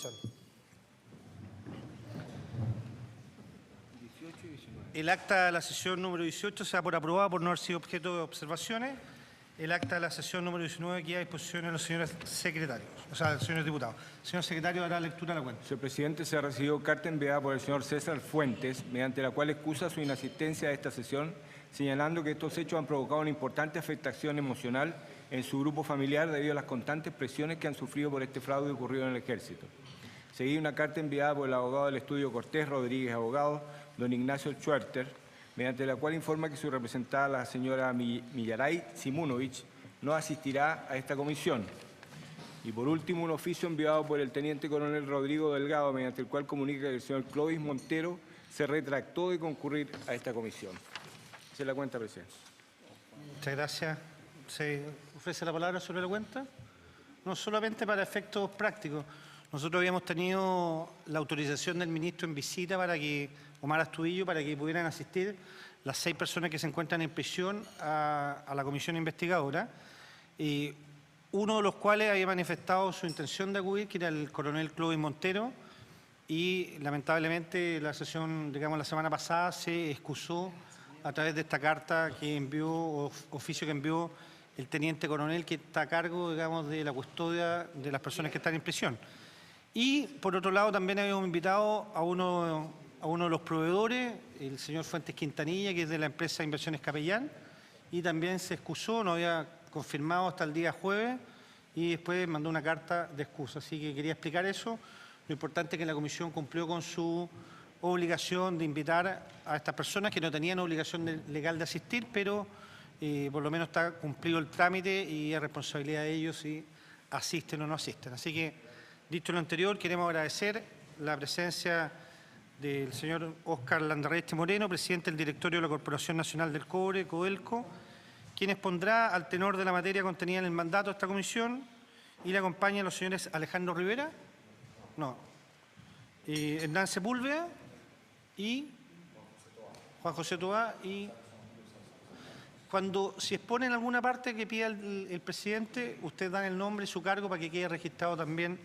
aprobación. El acta de la sesión número 18 se da por aprobada por no haber sido objeto de observaciones. El acta de la sesión número 19 queda a disposición de los señores secretarios, o sea, señores diputados. Señor secretario, dará lectura a la cuenta. Señor presidente, se ha recibido carta enviada por el señor César Fuentes, mediante la cual excusa su inasistencia a esta sesión, señalando que estos hechos han provocado una importante afectación emocional en su grupo familiar debido a las constantes presiones que han sufrido por este fraude ocurrido en el Ejército. Seguida una carta enviada por el abogado del estudio Cortés Rodríguez, abogado, don Ignacio Schwerter, mediante la cual informa que su representada, la señora Millaray Simunovich, no asistirá a esta comisión. Y por último, un oficio enviado por el teniente coronel Rodrigo Delgado, mediante el cual comunica que el señor Clovis Montero se retractó de concurrir a esta comisión. Esa es la cuenta, presidente. Muchas gracias. ¿Se ofrece la palabra sobre la cuenta? No, solamente para efectos prácticos. Nosotros habíamos tenido la autorización del ministro en visita para que, Omar Astudillo, para que pudieran asistir las 6 personas que se encuentran en prisión a la comisión investigadora, y uno de los cuales había manifestado su intención de acudir, que era el coronel Clovis Montero, y lamentablemente la sesión, digamos, la semana pasada se excusó a través de esta carta que envió, oficio que envió el teniente coronel, que está a cargo, digamos, de la custodia de las personas que están en prisión. Y, por otro lado, también habíamos invitado a uno de los proveedores, el señor Fuentes Quintanilla, que es de la empresa Inversiones Capellán, y también se excusó, no había confirmado hasta el día jueves, y después mandó una carta de excusa. Así que quería explicar eso. Lo importante es que la comisión cumplió con su obligación de invitar a estas personas que no tenían obligación legal de asistir, pero por lo menos está cumplido el trámite y es responsabilidad de ellos si asisten o no asisten. Así que, dicho lo anterior, queremos agradecer la presencia del señor Óscar Landerreche Moreno, presidente del directorio de la Corporación Nacional del Cobre, Codelco, quien expondrá al tenor de la materia contenida en el mandato de esta comisión, y le acompañan los señores Alejandro Rivera, Hernán Sepúlveda y Juan José Toá. Y cuando se expone en alguna parte que pida el presidente, ustedes dan el nombre y su cargo para que quede registrado también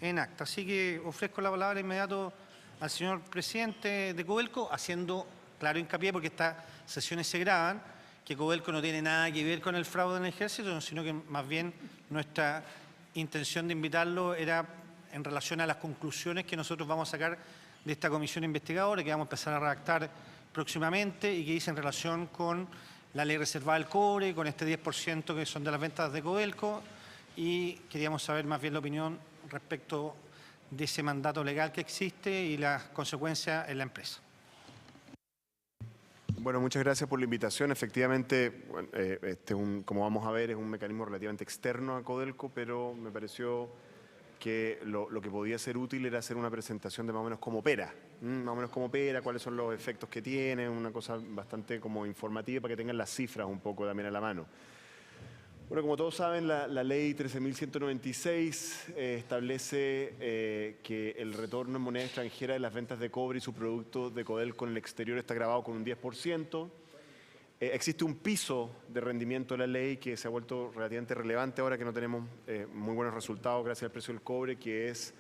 en acta. Así que ofrezco la palabra inmediato al señor presidente de Codelco, haciendo claro hincapié, porque estas sesiones se graban, que Codelco no tiene nada que ver con el fraude en el Ejército, sino que más bien nuestra intención de invitarlo era en relación a las conclusiones que nosotros vamos a sacar de esta comisión investigadora, que vamos a empezar a redactar próximamente y que dice en relación con la ley reservada del cobre, con este 10% que son de las ventas de Codelco, y queríamos saber más bien la opinión respecto de ese mandato legal que existe y las consecuencias en la empresa. Bueno, muchas gracias por la invitación. Efectivamente, como vamos a ver, es un mecanismo relativamente externo a Codelco, pero me pareció que lo que podía ser útil era hacer una presentación de más o menos cómo opera, cuáles son los efectos que tiene, una cosa bastante como informativa para que tengan las cifras un poco también a la mano. Bueno, como todos saben, la ley 13.196 establece que el retorno en moneda extranjera de las ventas de cobre y sus productos de Codelco en el exterior está gravado con un 10%. Existe un piso de rendimiento de la ley que se ha vuelto relativamente relevante ahora que no tenemos muy buenos resultados gracias al precio del cobre, que es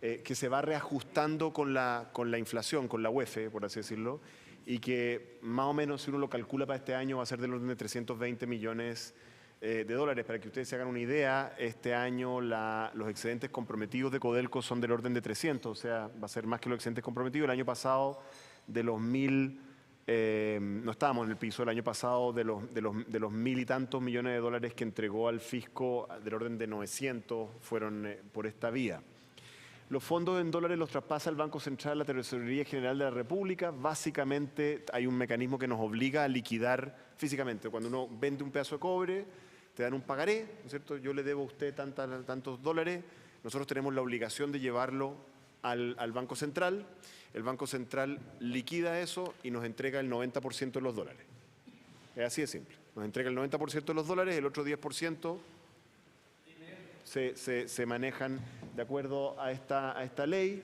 que se va reajustando con la inflación, con la UEF, por así decirlo, y que más o menos, si uno lo calcula para este año, va a ser del orden de 320 millones de dólares. Para que ustedes se hagan una idea, este año los excedentes comprometidos de Codelco son del orden de 300, o sea, va a ser más que los excedentes comprometidos. El año pasado, de los 1.000, no estábamos en el piso, el año pasado de los 1.000 y tantos millones de dólares que entregó al fisco, del orden de 900 fueron por esta vía. Los fondos en dólares los traspasa el Banco Central a la Tesorería General de la República. Básicamente hay un mecanismo que nos obliga a liquidar físicamente. Cuando uno vende un pedazo de cobre, te dan un pagaré, ¿no es cierto? Yo le debo a usted tantos dólares. Nosotros tenemos la obligación de llevarlo al Banco Central. El Banco Central liquida eso y nos entrega el 90% de los dólares. Es así de simple. Nos entrega el 90% de los dólares, el otro 10% se manejan de acuerdo a esta ley,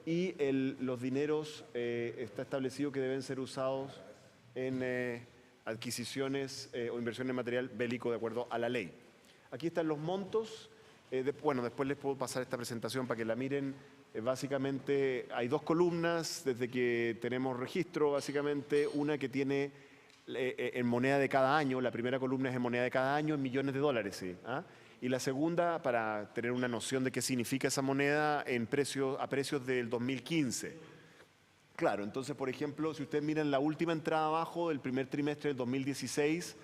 y los dineros está establecido que deben ser usados en adquisiciones o inversiones en material bélico de acuerdo a la ley. Aquí están los montos. Bueno, después les puedo pasar esta presentación para que la miren. Básicamente hay dos columnas desde que tenemos registro, básicamente una que tiene en moneda de cada año, la primera columna es en moneda de cada año en millones de dólares, ¿sí? ¿Ah? Y la segunda, para tener una noción de qué significa esa moneda, a precios del 2015. Claro, entonces, por ejemplo, si ustedes miran la última entrada abajo del primer trimestre del 2016,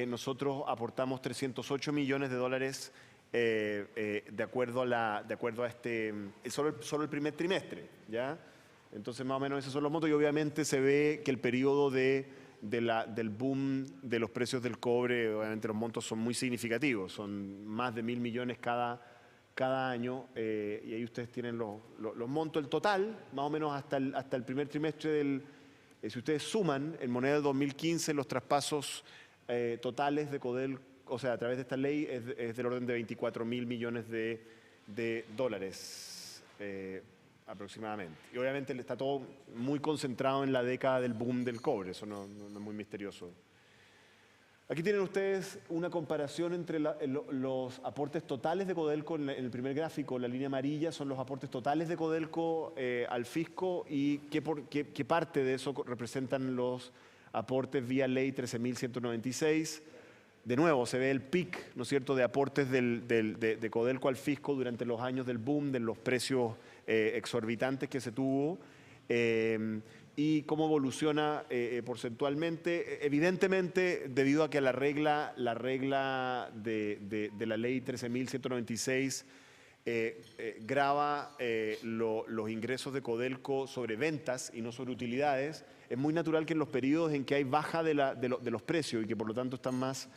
nosotros aportamos 308 millones de dólares de acuerdo a este, solo el primer trimestre, ¿ya? Entonces, más o menos esos son los montos y obviamente se ve que el periodo del boom de los precios del cobre, obviamente los montos son muy significativos, son más de 1.000 millones cada año, y ahí ustedes tienen los montos, el total, más o menos hasta el primer trimestre si ustedes suman en moneda del 2015 los traspasos totales de Codelco, o sea, a través de esta ley es del orden de 24.000 millones de dólares aproximadamente. Y obviamente está todo muy concentrado en la década del boom del cobre, eso no es muy misterioso. Aquí tienen ustedes una comparación entre los aportes totales de Codelco en el primer gráfico. La línea amarilla son los aportes totales de Codelco al fisco y qué parte de eso representan los aportes vía ley 13.196. De nuevo, se ve el pic, ¿no es cierto?, de aportes de Codelco al fisco durante los años del boom, de los precios exorbitantes que se tuvo. Y cómo evoluciona porcentualmente, evidentemente debido a que la regla de la ley 13.196 grava los ingresos de Codelco sobre ventas y no sobre utilidades, es muy natural que en los periodos en que hay baja de los precios y que por lo tanto están más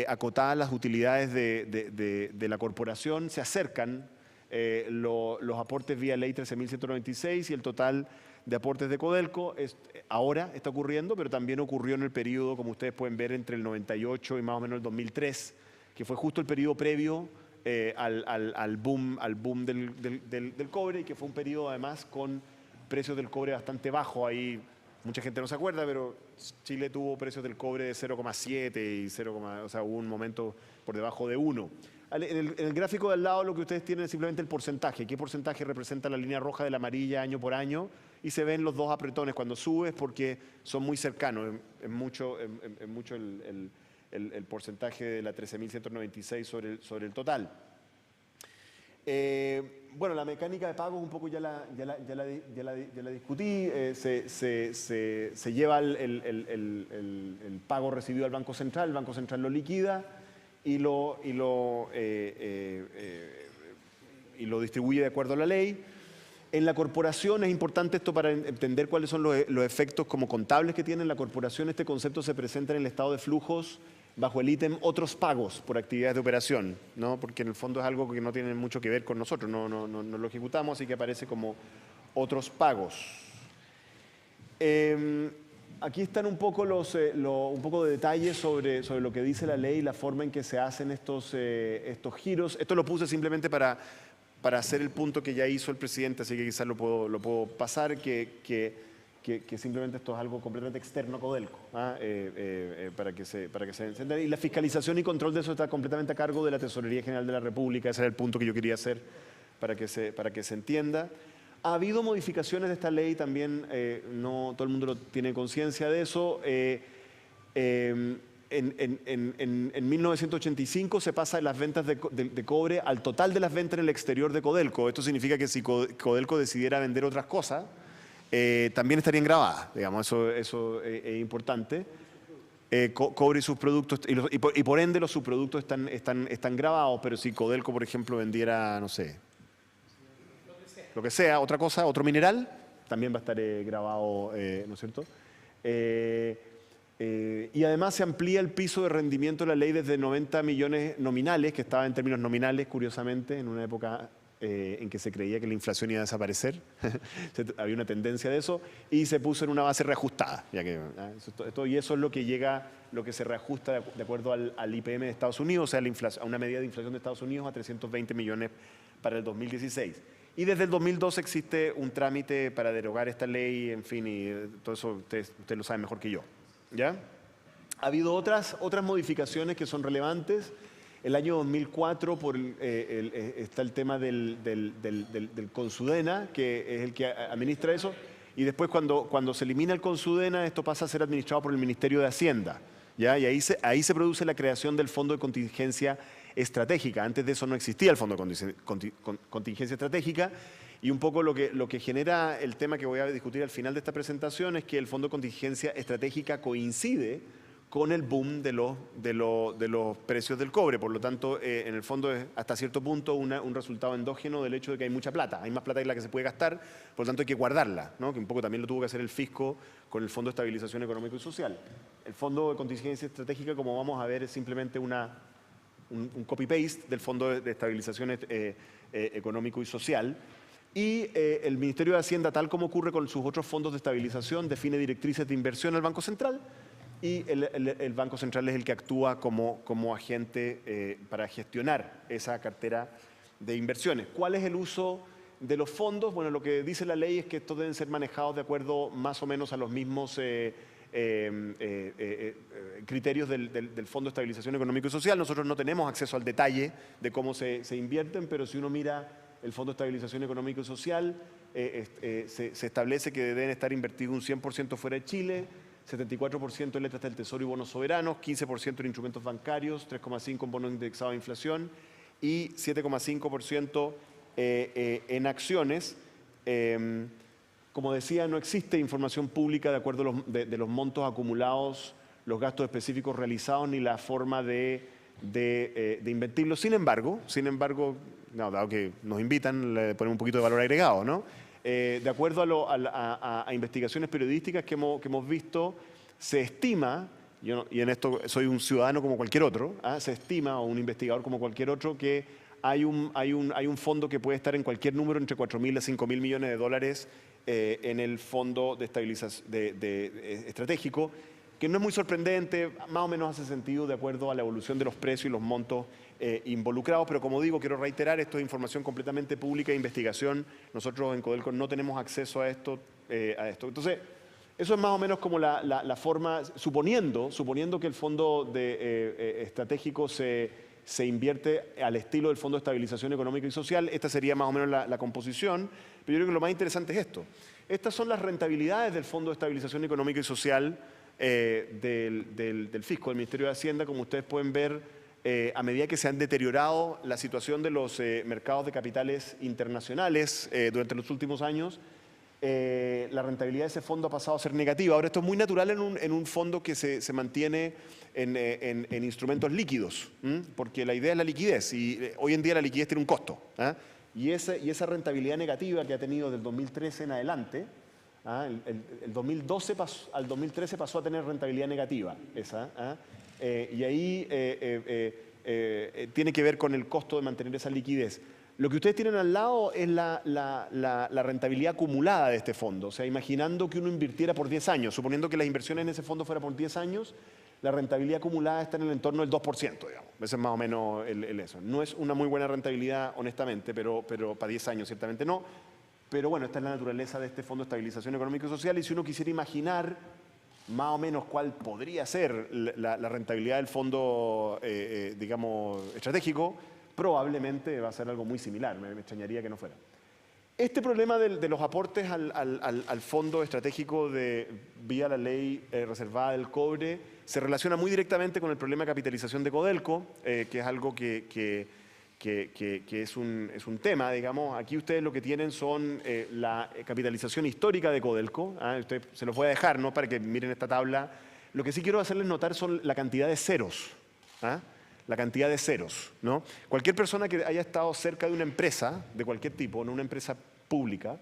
acotadas las utilidades de la corporación, se acercan los aportes vía ley 13.196 y el total de aportes de Codelco ahora está ocurriendo, pero también ocurrió en el periodo, como ustedes pueden ver, entre el 98 y más o menos el 2003, que fue justo el periodo previo al boom del cobre y que fue un periodo además con precios del cobre bastante bajos. Ahí mucha gente no se acuerda, pero Chile tuvo precios del cobre de 0,7 y o sea, hubo un momento por debajo de 1. En el gráfico de al lado lo que ustedes tienen es simplemente el porcentaje. ¿Qué porcentaje representa la línea roja de la amarilla año por año? Y se ven los dos apretones cuando subes porque son muy cercanos. Es mucho el porcentaje de la 13.196 sobre el total. Bueno, la mecánica de pagos un poco ya la discutí. Se lleva el pago recibido al Banco Central, el Banco Central lo liquida y lo distribuye de acuerdo a la ley. En la corporación es importante esto para entender cuáles son los efectos como contables que tiene la corporación. Este concepto se presenta en el estado de flujos bajo el ítem otros pagos por actividades de operación, ¿no? Porque en el fondo es algo que no tiene mucho que ver con nosotros, no lo ejecutamos, así que aparece como otros pagos. Aquí están un poco de detalles sobre lo que dice la ley, la forma en que se hacen estos giros. Esto lo puse simplemente para hacer el punto que ya hizo el presidente, así que quizás lo puedo pasar, que simplemente esto es algo completamente externo a Codelco, para que se entienda. Y la fiscalización y control de eso está completamente a cargo de la Tesorería General de la República. Ese era el punto que yo quería hacer para que se entienda. Ha habido modificaciones de esta ley también, no todo el mundo tiene conciencia de eso. En 1985 se pasa de las ventas de cobre al total de las ventas en el exterior de Codelco. Esto significa que si Codelco decidiera vender otras cosas, también estarían grabadas, digamos, eso es importante. Cobre y sus productos, y por ende los subproductos están grabados, pero si Codelco, por ejemplo, vendiera, no sé, lo que sea, otra cosa, otro mineral, también va a estar grabado, ¿no es cierto? Y además se amplía el piso de rendimiento de la ley desde 90 millones nominales, que estaba en términos nominales, curiosamente, en una época en que se creía que la inflación iba a desaparecer. Había una tendencia de eso, y se puso en una base reajustada. Y eso es lo que se reajusta de acuerdo al IPM de Estados Unidos, o sea, a una medida de inflación de Estados Unidos a 320 millones para el 2016. Y desde el 2002 existe un trámite para derogar esta ley, en fin, y todo eso ustedes lo saben mejor que yo. ¿Ya? Ha habido otras modificaciones que son relevantes. El año 2004 está el tema del Consudena, que es el que administra eso, y después cuando se elimina el Consudena, esto pasa a ser administrado por el Ministerio de Hacienda, ¿ya? Y ahí se produce la creación del Fondo de Contingencia Estratégica. Antes de eso no existía el Fondo de Contingencia Estratégica, y un poco lo que genera el tema que voy a discutir al final de esta presentación es que el Fondo de Contingencia Estratégica coincide con el boom de los precios del cobre. Por lo tanto, en el fondo es hasta cierto punto un resultado endógeno del hecho de que hay mucha plata. Hay más plata de la que se puede gastar, por lo tanto hay que guardarla, ¿no? Que un poco también lo tuvo que hacer el fisco con el Fondo de Estabilización Económico y Social. El Fondo de Contingencia Estratégica, como vamos a ver, es simplemente un copy-paste del Fondo de Estabilización Económico y Social. Y el Ministerio de Hacienda, tal como ocurre con sus otros fondos de estabilización, define directrices de inversión al Banco Central, y el Banco Central es el que actúa como agente para gestionar esa cartera de inversiones. ¿Cuál es el uso de los fondos? Bueno, lo que dice la ley es que estos deben ser manejados de acuerdo más o menos a los mismos criterios del Fondo de Estabilización Económico y Social. Nosotros no tenemos acceso al detalle de cómo se invierten, pero si uno mira el Fondo de Estabilización Económico y Social, se establece que deben estar invertidos un 100% fuera de Chile, 74% en letras del Tesoro y bonos soberanos, 15% en instrumentos bancarios, 3,5% en bonos indexados a inflación y 7,5% en acciones. Como decía, no existe información pública de acuerdo de los montos acumulados, los gastos específicos realizados ni la forma de invertirlos. Sin embargo, no, dado que nos invitan, le ponemos un poquito de valor agregado, ¿no? De acuerdo a investigaciones periodísticas que hemos visto, se estima, y en esto soy un ciudadano como cualquier otro, se estima, o un investigador como cualquier otro, que hay un fondo que puede estar en cualquier número entre 4.000 a 5.000 millones de dólares en el fondo de estabilización estratégico, que no es muy sorprendente, más o menos hace sentido de acuerdo a la evolución de los precios y los montos involucrados, pero como digo, quiero reiterar, esto es información completamente pública de investigación. Nosotros en Codelco no tenemos acceso a esto. Entonces, eso es más o menos como la forma, suponiendo que el fondo estratégico se invierte al estilo del Fondo de Estabilización Económica y Social. Esta sería más o menos la composición, pero yo creo que lo más interesante es esto. Estas son las rentabilidades del Fondo de Estabilización Económica y Social del fisco, del Ministerio de Hacienda. Como ustedes pueden ver, a medida que se han deteriorado la situación de los mercados de capitales internacionales durante los últimos años, la rentabilidad de ese fondo ha pasado a ser negativa. Ahora, esto es muy natural en un fondo que se mantiene en instrumentos líquidos, porque la idea es la liquidez, y hoy en día la liquidez tiene un costo. Y esa rentabilidad negativa que ha tenido del 2013 en adelante, el 2012 al 2013 pasó a tener rentabilidad negativa. Y ahí tiene que ver con el costo de mantener esa liquidez. Lo que ustedes tienen al lado es la rentabilidad acumulada de este fondo. O sea, imaginando que uno invirtiera por 10 años, suponiendo que las inversiones en ese fondo fueran por 10 años, la rentabilidad acumulada está en el entorno del 2%, digamos. Ese es más o menos eso. No es una muy buena rentabilidad, honestamente, pero para 10 años ciertamente no. Pero bueno, esta es la naturaleza de este Fondo de Estabilización Económica y Social, y si uno quisiera imaginar más o menos cuál podría ser la rentabilidad del fondo, digamos, estratégico, probablemente va a ser algo muy similar, me extrañaría que no fuera. Este problema de los aportes al fondo estratégico vía la ley reservada del cobre se relaciona muy directamente con el problema de capitalización de Codelco, que es algo que es un tema, digamos. Aquí ustedes lo que tienen son la capitalización histórica de Codelco. Ustedes se los voy a dejar, ¿no?, para que miren esta tabla. Lo que sí quiero hacerles notar son la cantidad de ceros. La cantidad de ceros, ¿no? Cualquier persona que haya estado cerca de una empresa, de cualquier tipo, no una empresa pública,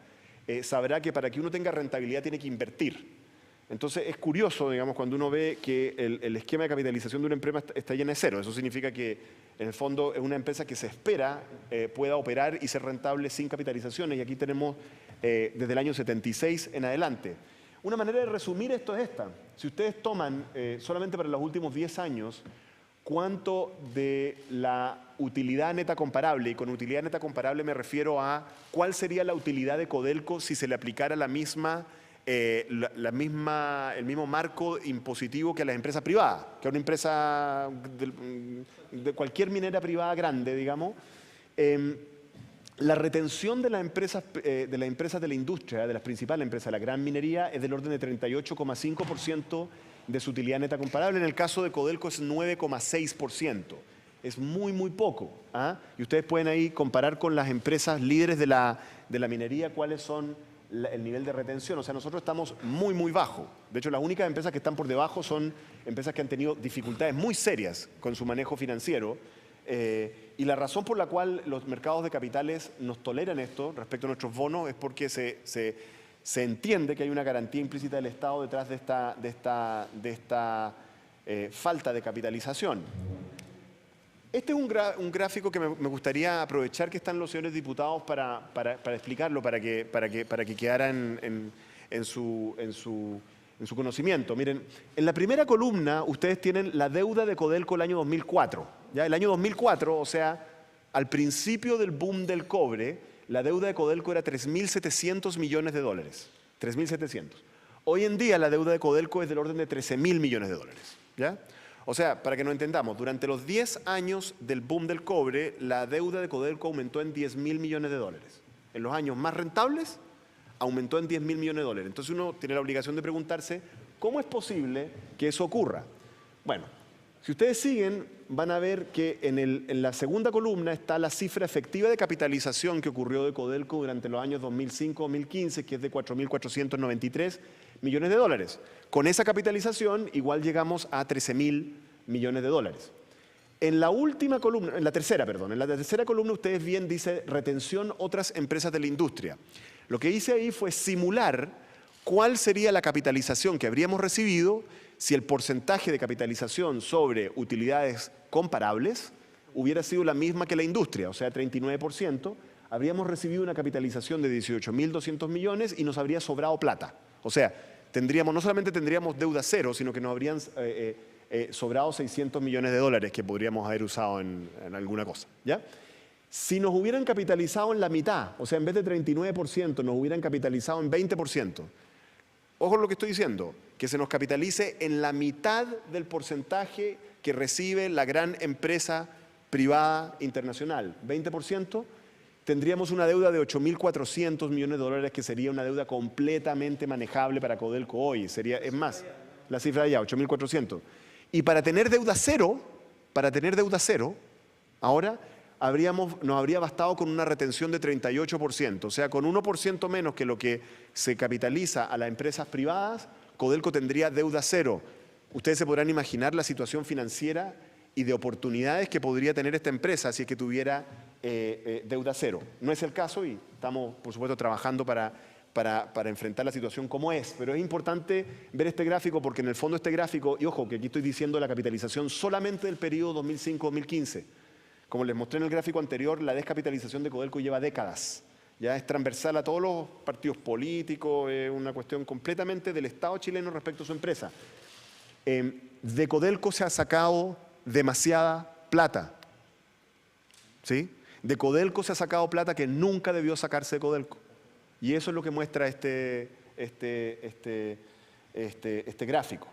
sabrá que para que uno tenga rentabilidad tiene que invertir. Entonces es curioso, digamos, cuando uno ve que el esquema de capitalización de una empresa está lleno de cero. Eso significa que en el fondo es una empresa que se espera pueda operar y ser rentable sin capitalizaciones, y aquí tenemos desde el año 76 en adelante. Una manera de resumir esto es esta. Si ustedes toman solamente para los últimos 10 años cuánto de la utilidad neta comparable, y con utilidad neta comparable me refiero a cuál sería la utilidad de Codelco si se le aplicara la misma el mismo marco impositivo que a las empresas privadas, que a una empresa de cualquier minera privada grande, digamos. La retención de las empresas de la industria, de las principales empresas, la gran minería, es del orden de 38,5% de su utilidad neta comparable. En el caso de Codelco es 9,6%. Es muy, muy poco. ¿Ah? Y ustedes pueden ahí comparar con las empresas líderes de la minería cuáles son el nivel de retención. O sea, nosotros estamos muy, muy bajo. De hecho, las únicas empresas que están por debajo son empresas que han tenido dificultades muy serias con su manejo financiero. Y la razón por la cual los mercados de capitales nos toleran esto respecto a nuestros bonos es porque se entiende que hay una garantía implícita del Estado detrás de esta falta de capitalización. Este es un gráfico que me gustaría aprovechar que están los señores diputados para explicarlo, para que quedara en su conocimiento. Miren, en la primera columna ustedes tienen la deuda de Codelco el año 2004. ¿Ya? El año 2004, o sea, al principio del boom del cobre, la deuda de Codelco era 3.700 millones de dólares. 3.700. Hoy en día la deuda de Codelco es del orden de 13.000 millones de dólares. ¿Ya? O sea, para que nos entendamos, durante los 10 años del boom del cobre, la deuda de Codelco aumentó en 10.000 millones de dólares. En los años más rentables, aumentó en 10.000 millones de dólares. Entonces uno tiene la obligación de preguntarse, ¿cómo es posible que eso ocurra? Bueno, si ustedes siguen, van a ver que en la segunda columna está la cifra efectiva de capitalización que ocurrió de Codelco durante los años 2005-2015, que es de 4.493 millones de dólares. Con esa capitalización igual llegamos a 13.000 millones de dólares. En la última columna, en la tercera columna ustedes bien dice retención otras empresas de la industria. Lo que hice ahí fue simular cuál sería la capitalización que habríamos recibido si el porcentaje de capitalización sobre utilidades comparables hubiera sido la misma que la industria, o sea, 39%, habríamos recibido una capitalización de 18.200 millones y nos habría sobrado plata. O sea, no solamente tendríamos deuda cero, sino que nos habrían sobrado 600 millones de dólares que podríamos haber usado en alguna cosa. ¿Ya? Si nos hubieran capitalizado en la mitad, o sea, en vez de 39%, nos hubieran capitalizado en 20%. Ojo lo que estoy diciendo, que se nos capitalice en la mitad del porcentaje que recibe la gran empresa privada internacional, 20%, tendríamos una deuda de 8.400 millones de dólares, que sería una deuda completamente manejable para Codelco hoy. Es más, la cifra de allá, 8.400. Y para tener deuda cero, ahora nos habría bastado con una retención de 38%. O sea, con 1% menos que lo que se capitaliza a las empresas privadas, Codelco tendría deuda cero. Ustedes se podrán imaginar la situación financiera y de oportunidades que podría tener esta empresa si es que tuviera deuda cero. No es el caso y estamos, por supuesto, trabajando para enfrentar la situación como es. Pero es importante ver este gráfico porque en el fondo este gráfico, y ojo que aquí estoy diciendo la capitalización solamente del periodo 2005-2015. Como les mostré en el gráfico anterior, la descapitalización de Codelco lleva décadas. Ya es transversal a todos los partidos políticos, es una cuestión completamente del Estado chileno respecto a su empresa. De Codelco se ha sacado demasiada plata. ¿Sí? De Codelco se ha sacado plata que nunca debió sacarse de Codelco. Y eso es lo que muestra este gráfico.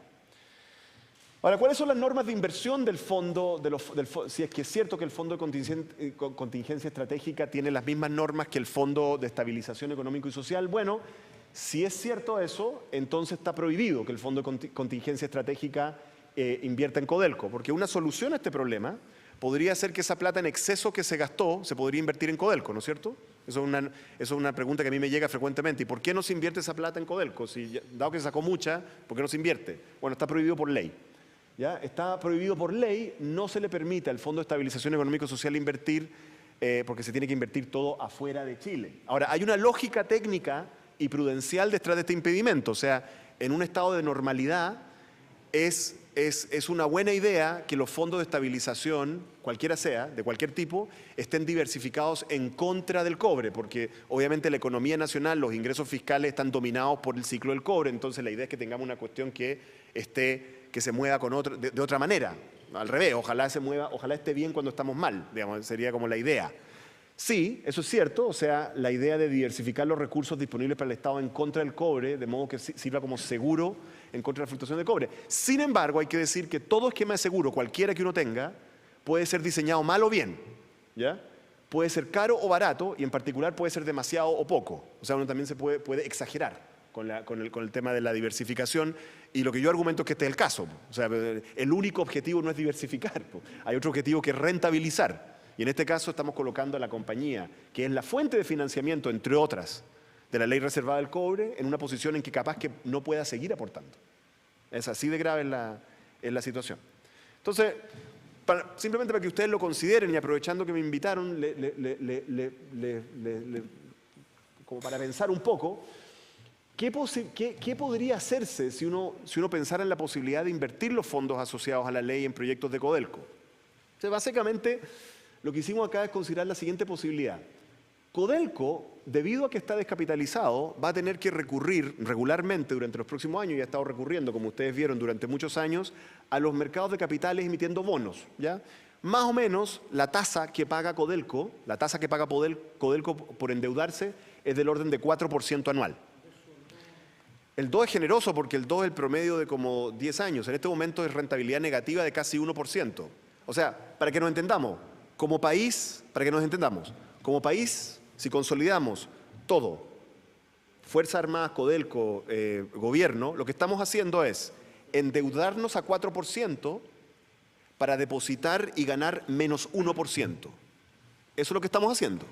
Ahora, ¿cuáles son las normas de inversión del fondo? Si es que es cierto que el Fondo de Contingencia Estratégica tiene las mismas normas que el Fondo de Estabilización Económico y Social. Bueno, si es cierto eso, entonces está prohibido que el Fondo de Contingencia Estratégica invierta en Codelco, porque una solución a este problema podría ser que esa plata en exceso que se gastó se podría invertir en Codelco, ¿no es cierto? Eso es una pregunta que a mí me llega frecuentemente. ¿Y por qué no se invierte esa plata en Codelco? Dado que se sacó mucha, ¿por qué no se invierte? Bueno, está prohibido por ley. ¿Ya? Está prohibido por ley, no se le permite al Fondo de Estabilización Económico y Social invertir porque se tiene que invertir todo afuera de Chile. Ahora, hay una lógica técnica y prudencial detrás de este impedimento. O sea, en un estado de normalidad es una buena idea que los fondos de estabilización, cualquiera sea, de cualquier tipo, estén diversificados en contra del cobre, porque obviamente la economía nacional, los ingresos fiscales están dominados por el ciclo del cobre, entonces la idea es que tengamos una cuestión que se mueva de otra manera, al revés, ojalá esté bien cuando estamos mal, digamos, sería como la idea. Sí, eso es cierto, o sea, la idea de diversificar los recursos disponibles para el Estado en contra del cobre, de modo que sirva como seguro en contra de la fluctuación del cobre. Sin embargo, hay que decir que todo esquema de seguro, cualquiera que uno tenga, puede ser diseñado mal o bien, ¿ya? Puede ser caro o barato, y en particular puede ser demasiado o poco. O sea, uno también se puede exagerar con el tema de la diversificación, y lo que yo argumento es que este es el caso. O sea, el único objetivo no es diversificar, hay otro objetivo que es rentabilizar. Y en este caso estamos colocando a la compañía, que es la fuente de financiamiento, entre otras, de la ley reservada del cobre, en una posición en que capaz que no pueda seguir aportando. Es así de grave en la situación. Entonces, simplemente para que ustedes lo consideren, y aprovechando que me invitaron, como para pensar un poco, ¿qué podría hacerse si uno pensara en la posibilidad de invertir los fondos asociados a la ley en proyectos de Codelco? O sea, básicamente, lo que hicimos acá es considerar la siguiente posibilidad. Codelco, debido a que está descapitalizado, va a tener que recurrir regularmente durante los próximos años, y ha estado recurriendo, como ustedes vieron, durante muchos años, a los mercados de capitales emitiendo bonos, ¿ya? Más o menos la tasa que paga Codelco, Codelco por endeudarse, es del orden de 4% anual. El 2 es generoso porque el 2 es el promedio de como 10 años. En este momento es rentabilidad negativa de casi 1%. O sea, para que nos entendamos, como país, si consolidamos todo, Fuerzas Armadas, Codelco, gobierno, lo que estamos haciendo es endeudarnos a 4% para depositar y ganar menos 1%. Eso es lo que estamos haciendo.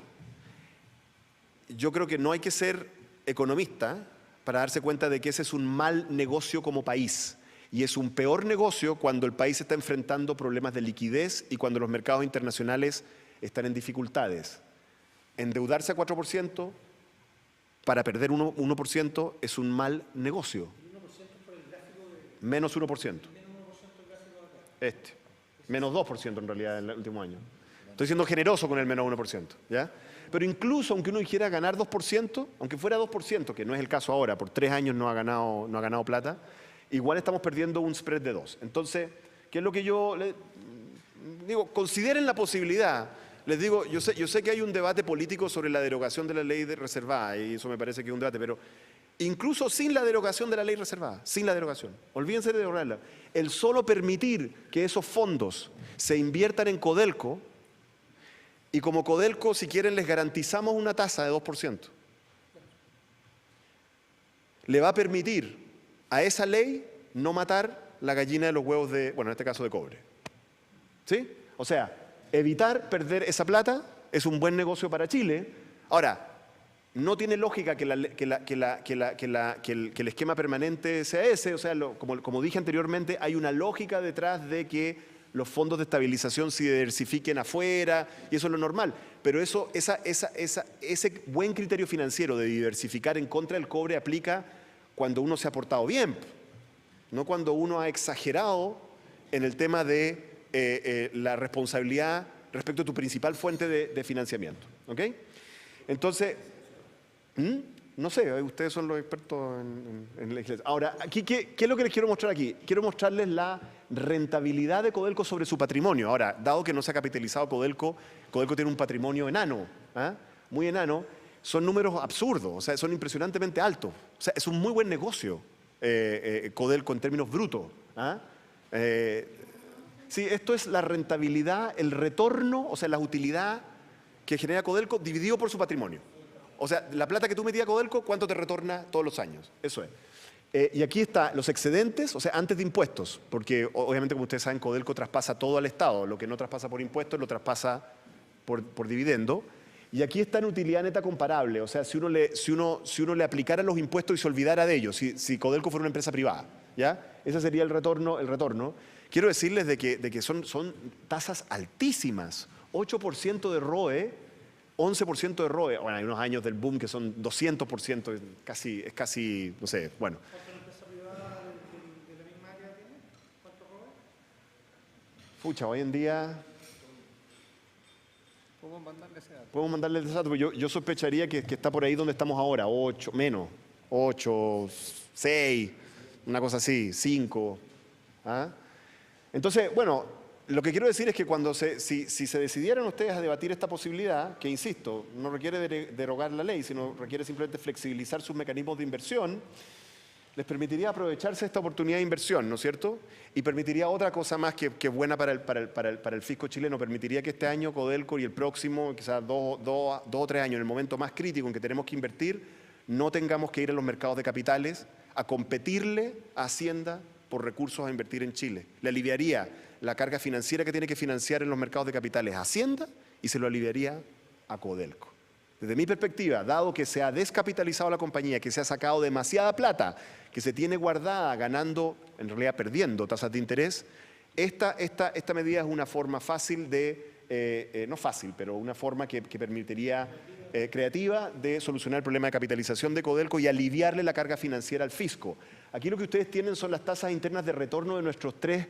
Yo creo que no hay que ser economista para darse cuenta de que ese es un mal negocio como país. Y es un peor negocio cuando el país está enfrentando problemas de liquidez y cuando los mercados internacionales están en dificultades. Endeudarse a 4% para perder 1% es un mal negocio. Menos 1%. Menos 2% en realidad en el último año. Estoy siendo generoso con el menos 1%, ¿ya? Pero incluso aunque uno dijera ganar 2%, aunque fuera 2%, que no es el caso ahora, por 3 años no ha ganado plata, igual estamos perdiendo un spread de 2. Entonces, ¿qué es lo que yo les digo? Consideren la posibilidad. Les digo, yo sé que hay un debate político sobre la derogación de la ley reservada, y eso me parece que es un debate, pero incluso sin la derogación de la ley reservada, sin la derogación, olvídense de derogarla, el solo permitir que esos fondos se inviertan en Codelco, y como Codelco, si quieren, les garantizamos una tasa de 2%, le va a permitir a esa ley no matar la gallina de los huevos en este caso de cobre. ¿Sí? O sea, evitar perder esa plata es un buen negocio para Chile. Ahora, no tiene lógica que el esquema permanente sea ese. O sea, como dije anteriormente, hay una lógica detrás de que los fondos de estabilización se diversifiquen afuera, y eso es lo normal. Pero ese buen criterio financiero de diversificar en contra del cobre aplica cuando uno se ha portado bien, no cuando uno ha exagerado en el tema de la responsabilidad respecto a tu principal fuente de financiamiento. ¿Ok? Entonces, no sé, ustedes son los expertos en legislación. Ahora, aquí, ¿qué es lo que les quiero mostrar aquí? Quiero mostrarles la rentabilidad de Codelco sobre su patrimonio. Ahora, dado que no se ha capitalizado Codelco tiene un patrimonio enano, muy enano. Son números absurdos, o sea, son impresionantemente altos. O sea, es un muy buen negocio Codelco en términos brutos. Sí, esto es la rentabilidad, el retorno, o sea, la utilidad que genera Codelco dividido por su patrimonio. O sea, la plata que tú metías a Codelco, ¿cuánto te retorna todos los años? Eso es. Y aquí está los excedentes, o sea, antes de impuestos, porque obviamente, como ustedes saben, Codelco traspasa todo al Estado. Lo que no traspasa por impuestos lo traspasa por dividendo. Y aquí está en utilidad neta comparable, o sea, si uno le aplicara los impuestos y se olvidara de ellos, si Codelco fuera una empresa privada, ¿ya? Ese sería el retorno. Quiero decirles de que son tasas altísimas, 8% de ROE, 11% de ROE. Bueno, hay unos años del boom que son 200%, es casi, no sé, bueno. ¿Cuánto una empresa privada de la misma área tiene? ¿Cuánto ROE? Pucha, hoy en día... Podemos mandarle ese dato, pero yo sospecharía que está por ahí donde estamos ahora, 8, menos, 8, 6, una cosa así, 5. Entonces, bueno, Lo que quiero decir es que cuando si se decidieran ustedes a debatir esta posibilidad, que insisto, no requiere derogar la ley, sino requiere simplemente flexibilizar sus mecanismos de inversión, les permitiría aprovecharse de esta oportunidad de inversión, ¿no es cierto? Y permitiría otra cosa más que es buena para el fisco chileno, permitiría que este año Codelco y el próximo, quizás dos o 3 años, en el momento más crítico en que tenemos que invertir, no tengamos que ir a los mercados de capitales a competirle a Hacienda por recursos a invertir en Chile. Le aliviaría la carga financiera que tiene que financiar en los mercados de capitales a Hacienda y se lo aliviaría a Codelco. Desde mi perspectiva, dado que se ha descapitalizado la compañía, que se ha sacado demasiada plata, que se tiene guardada ganando, en realidad perdiendo tasas de interés, esta medida es una forma fácil de, no fácil, pero una forma que permitiría creativa de solucionar el problema de capitalización de Codelco y aliviarle la carga financiera al fisco. Aquí lo que ustedes tienen son las tasas internas de retorno de nuestros 3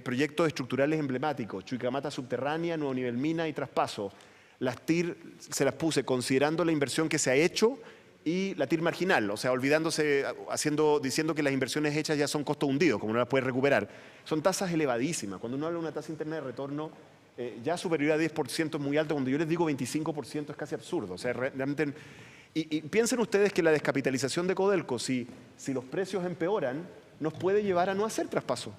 proyectos estructurales emblemáticos, Chuquicamata Subterránea, Nuevo Nivel Mina y Traspaso. Las TIR se las puse considerando la inversión que se ha hecho y la TIR marginal, o sea, olvidándose, diciendo que las inversiones hechas ya son costo hundido, como no las puede recuperar. Son tasas elevadísimas. Cuando uno habla de una tasa interna de retorno ya superior a 10% es muy alto, cuando yo les digo 25% es casi absurdo. O sea, realmente, y piensen ustedes que la descapitalización de Codelco, si los precios empeoran, nos puede llevar a no hacer traspaso.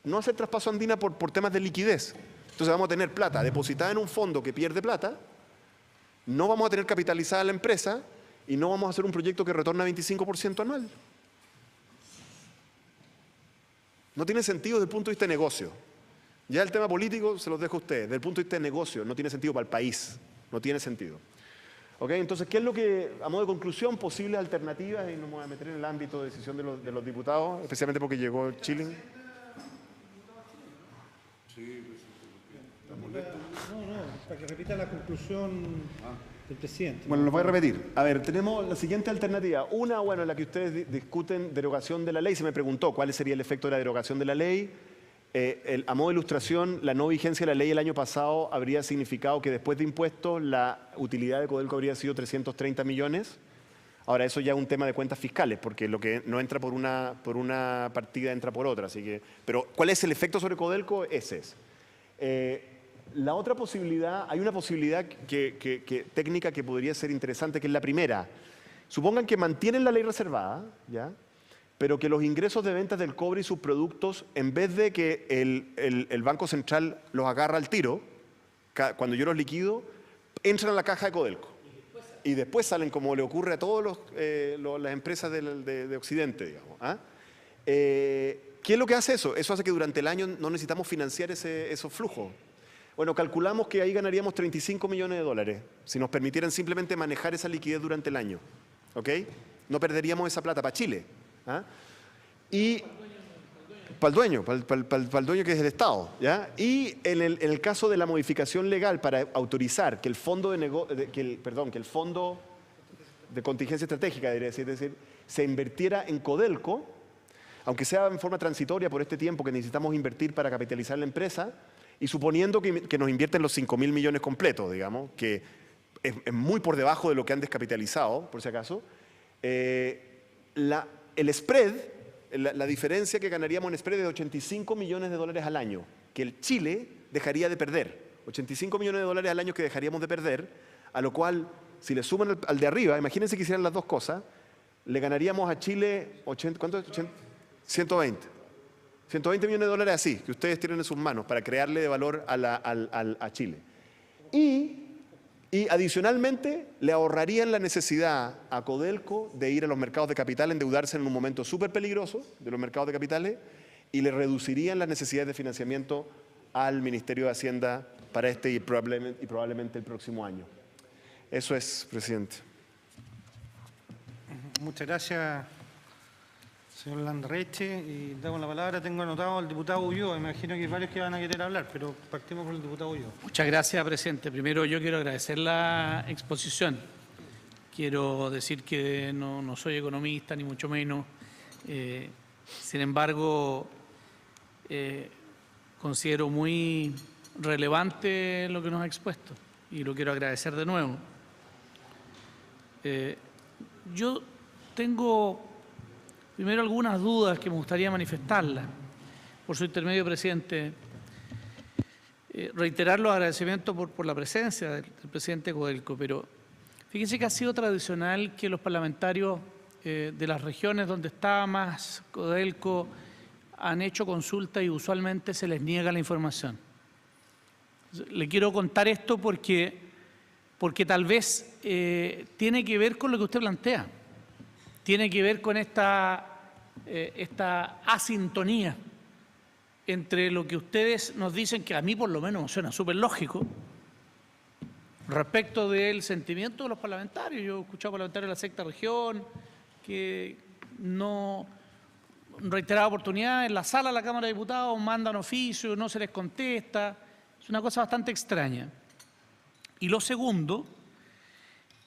No hacer traspaso Andina por temas de liquidez. Entonces vamos a tener plata depositada en un fondo que pierde plata, no vamos a tener capitalizada la empresa y no vamos a hacer un proyecto que retorna 25% anual. No tiene sentido desde el punto de vista de negocio. Ya el tema político se los dejo a ustedes. Desde el punto de vista de negocio no tiene sentido para el país. No tiene sentido. ¿Ok? Entonces, ¿qué es lo que, a modo de conclusión, posibles alternativas? Y no me voy a meter en el ámbito de decisión de los diputados, especialmente porque llegó Chile. Para que repita la conclusión del presidente. Bueno, lo voy a repetir. A ver, tenemos la siguiente alternativa. Una, bueno, la que ustedes discuten, derogación de la ley. Se me preguntó cuál sería el efecto de la derogación de la ley. A modo de ilustración, la no vigencia de la ley el año pasado habría significado que después de impuestos la utilidad de Codelco habría sido 330 millones. Ahora, eso ya es un tema de cuentas fiscales, porque lo que no entra por una partida entra por otra. Así que, pero, ¿cuál es el efecto sobre Codelco? Ese es. La otra posibilidad, hay una posibilidad técnica que podría ser interesante, que es la primera. Supongan que mantienen la ley reservada, ¿ya?, pero que los ingresos de ventas del cobre y sus productos, en vez de que el Banco Central los agarra al tiro, cuando yo los liquido, entran a la caja de Codelco. Y después salen, como le ocurre a todas las empresas de Occidente, digamos. ¿Ah? ¿Qué es lo que hace eso? Eso hace que durante el año no necesitamos financiar esos flujos. Bueno, calculamos que ahí ganaríamos 35 millones de dólares, si nos permitieran simplemente manejar esa liquidez durante el año. ¿Ok? No perderíamos esa plata para Chile. ¿Ah? Y para el dueño que es el Estado, ¿ya? Y en el caso de la modificación legal para autorizar que el fondo que el fondo de contingencia estratégica, es decir, se invirtiera en Codelco, aunque sea en forma transitoria por este tiempo que necesitamos invertir para capitalizar la empresa, y suponiendo que nos invierten los 5.000 millones completos, digamos, que es muy por debajo de lo que han descapitalizado, por si acaso, el spread, la diferencia que ganaríamos en spread es de 85 millones de dólares al año, que el Chile dejaría de perder. 85 millones de dólares al año que dejaríamos de perder, a lo cual, si le suman al de arriba, imagínense que hicieran las dos cosas, le ganaríamos a Chile, ¿cuánto es? 120. 120 millones de dólares así, que ustedes tienen en sus manos para crearle de valor a Chile. Y adicionalmente le ahorrarían la necesidad a Codelco de ir a los mercados de capital, endeudarse en un momento súper peligroso de los mercados de capitales, y le reducirían las necesidades de financiamiento al Ministerio de Hacienda para este y probablemente el próximo año. Eso es, presidente. Muchas gracias, señor Landerreche. Y damos la palabra. Tengo anotado al diputado Ulloa. Me imagino que hay varios que van a querer hablar, pero partimos por el diputado Ulloa. Muchas gracias, presidente. Primero, yo quiero agradecer la exposición. Quiero decir que no soy economista, ni mucho menos. Sin embargo, considero muy relevante lo que nos ha expuesto y lo quiero agradecer de nuevo. Yo tengo primero algunas dudas que me gustaría manifestarlas. Por su intermedio, presidente, reiterar los agradecimientos por la presencia del presidente Codelco, pero fíjense que ha sido tradicional que los parlamentarios de las regiones donde está más Codelco han hecho consulta y usualmente se les niega la información. Le quiero contar esto porque tal vez tiene que ver con lo que usted plantea, tiene que ver con esta asintonía entre lo que ustedes nos dicen, que a mí por lo menos suena súper lógico, respecto del sentimiento de los parlamentarios. Yo he escuchado parlamentarios de la sexta región que no, en reiteradas oportunidades, en la sala de la Cámara de Diputados mandan oficio, no se les contesta. Es una cosa bastante extraña. Y lo segundo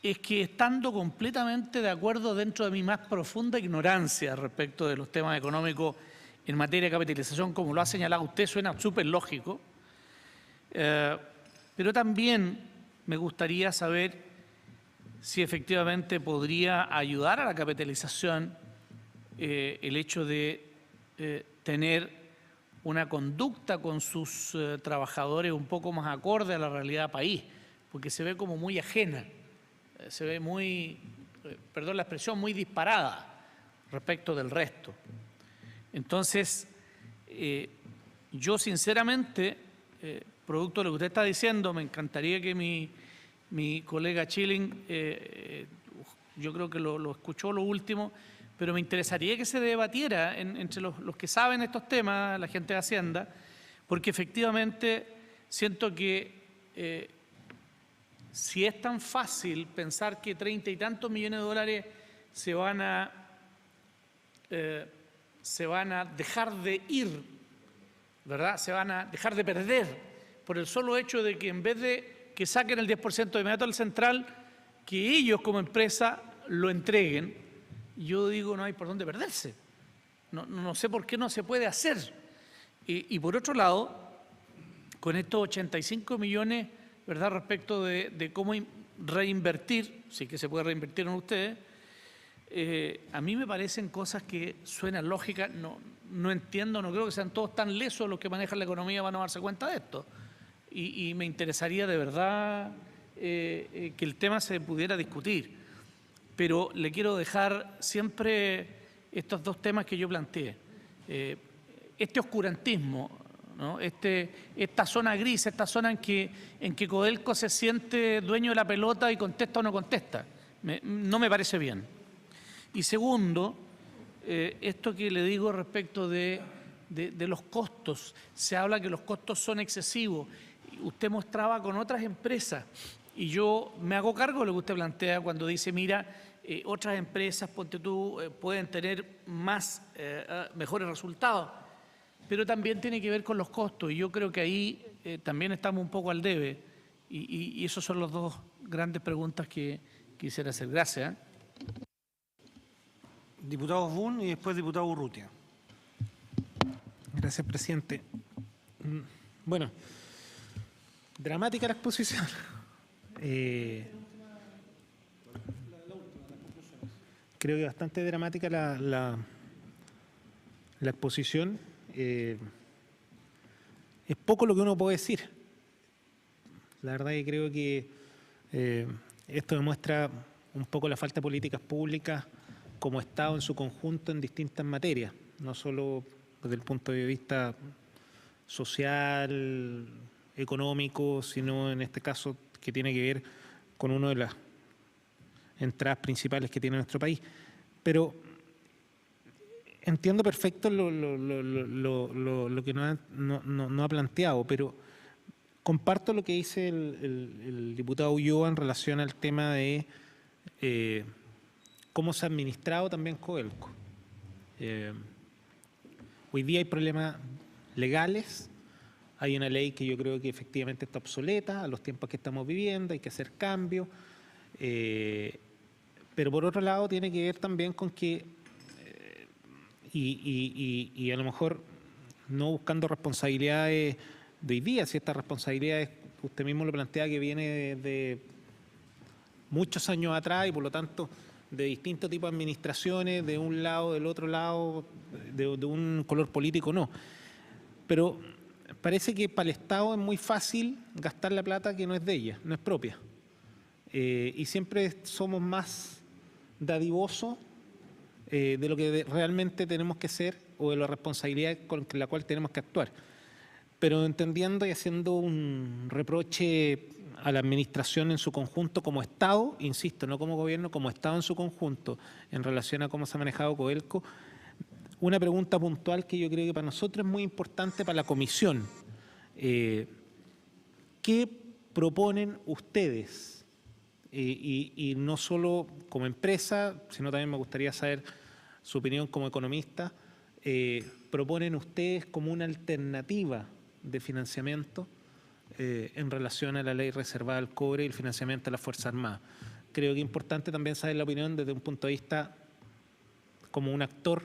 es que, estando completamente de acuerdo dentro de mi más profunda ignorancia respecto de los temas económicos en materia de capitalización, como lo ha señalado usted, suena súper lógico, pero también me gustaría saber si efectivamente podría ayudar a la capitalización el hecho de tener una conducta con sus trabajadores un poco más acorde a la realidad del país, porque se ve como muy ajena, se ve muy, perdón la expresión, muy disparada respecto del resto. Entonces, yo sinceramente, producto de lo que usted está diciendo, me encantaría que mi colega Schilling, yo creo que lo escuchó lo último, pero me interesaría que se debatiera entre los que saben estos temas, la gente de Hacienda, porque efectivamente siento que si es tan fácil pensar que 30 y tantos millones de dólares se van a dejar de ir, ¿verdad? Se van a dejar de perder por el solo hecho de que, en vez de que saquen el 10% de inmediato al central, que ellos como empresa lo entreguen. Yo digo, no hay por dónde perderse. No sé por qué no se puede hacer. Y por otro lado, con estos 85 millones, ¿verdad?, respecto de cómo reinvertir, sí que se puede reinvertir en ustedes, a mí me parecen cosas que suenan lógicas. No entiendo, no creo que sean todos tan lesos los que manejan la economía van a darse cuenta de esto. Y me interesaría de verdad que el tema se pudiera discutir. Pero le quiero dejar siempre estos dos temas que yo planteé. Este oscurantismo, ¿no? Esta zona gris, esta zona en que Codelco se siente dueño de la pelota y contesta o no contesta. No me parece bien. Y segundo, esto que le digo respecto de los costos. Se habla que los costos son excesivos. Usted mostraba con otras empresas, y yo me hago cargo de lo que usted plantea cuando dice, mira, otras empresas, ponte tú, pueden tener mejores resultados, pero también tiene que ver con los costos, y yo creo que ahí también estamos un poco al debe, y esas son las dos grandes preguntas que quisiera hacer. Gracias. Diputado Boone y después diputado Urrutia. Gracias, presidente. Bueno, dramática la exposición. Creo que bastante dramática la exposición. Es poco lo que uno puede decir. La verdad que creo que esto demuestra un poco la falta de políticas públicas como Estado en su conjunto en distintas materias, no solo desde el punto de vista social, económico, sino en este caso que tiene que ver con una de las entradas principales que tiene nuestro país. Pero entiendo perfecto lo que no ha planteado, pero comparto lo que dice el diputado Ulloa en relación al tema de cómo se ha administrado también Codelco. Hoy día hay problemas legales, hay una ley que yo creo que efectivamente está obsoleta a los tiempos que estamos viviendo, hay que hacer cambios, pero por otro lado tiene que ver también con que, y a lo mejor no buscando responsabilidades de hoy día, si estas responsabilidades, usted mismo lo plantea, que viene de muchos años atrás y por lo tanto de distintos tipos de administraciones, de un lado, del otro lado, de un color político, no. Pero parece que para el Estado es muy fácil gastar la plata que no es de ella, no es propia. Y siempre somos más dadivosos de lo que realmente tenemos que ser o de la responsabilidad con la cual tenemos que actuar. Pero entendiendo y haciendo un reproche a la administración en su conjunto como Estado, insisto, no como gobierno, como Estado en su conjunto, en relación a cómo se ha manejado Codelco, una pregunta puntual que yo creo que para nosotros es muy importante para la comisión. ¿Qué proponen ustedes? Y no solo como empresa, sino también me gustaría saber su opinión como economista. ¿Proponen ustedes como una alternativa de financiamiento en relación a la ley reservada al cobre y el financiamiento de las Fuerzas Armadas? Creo que es importante también saber la opinión desde un punto de vista como un actor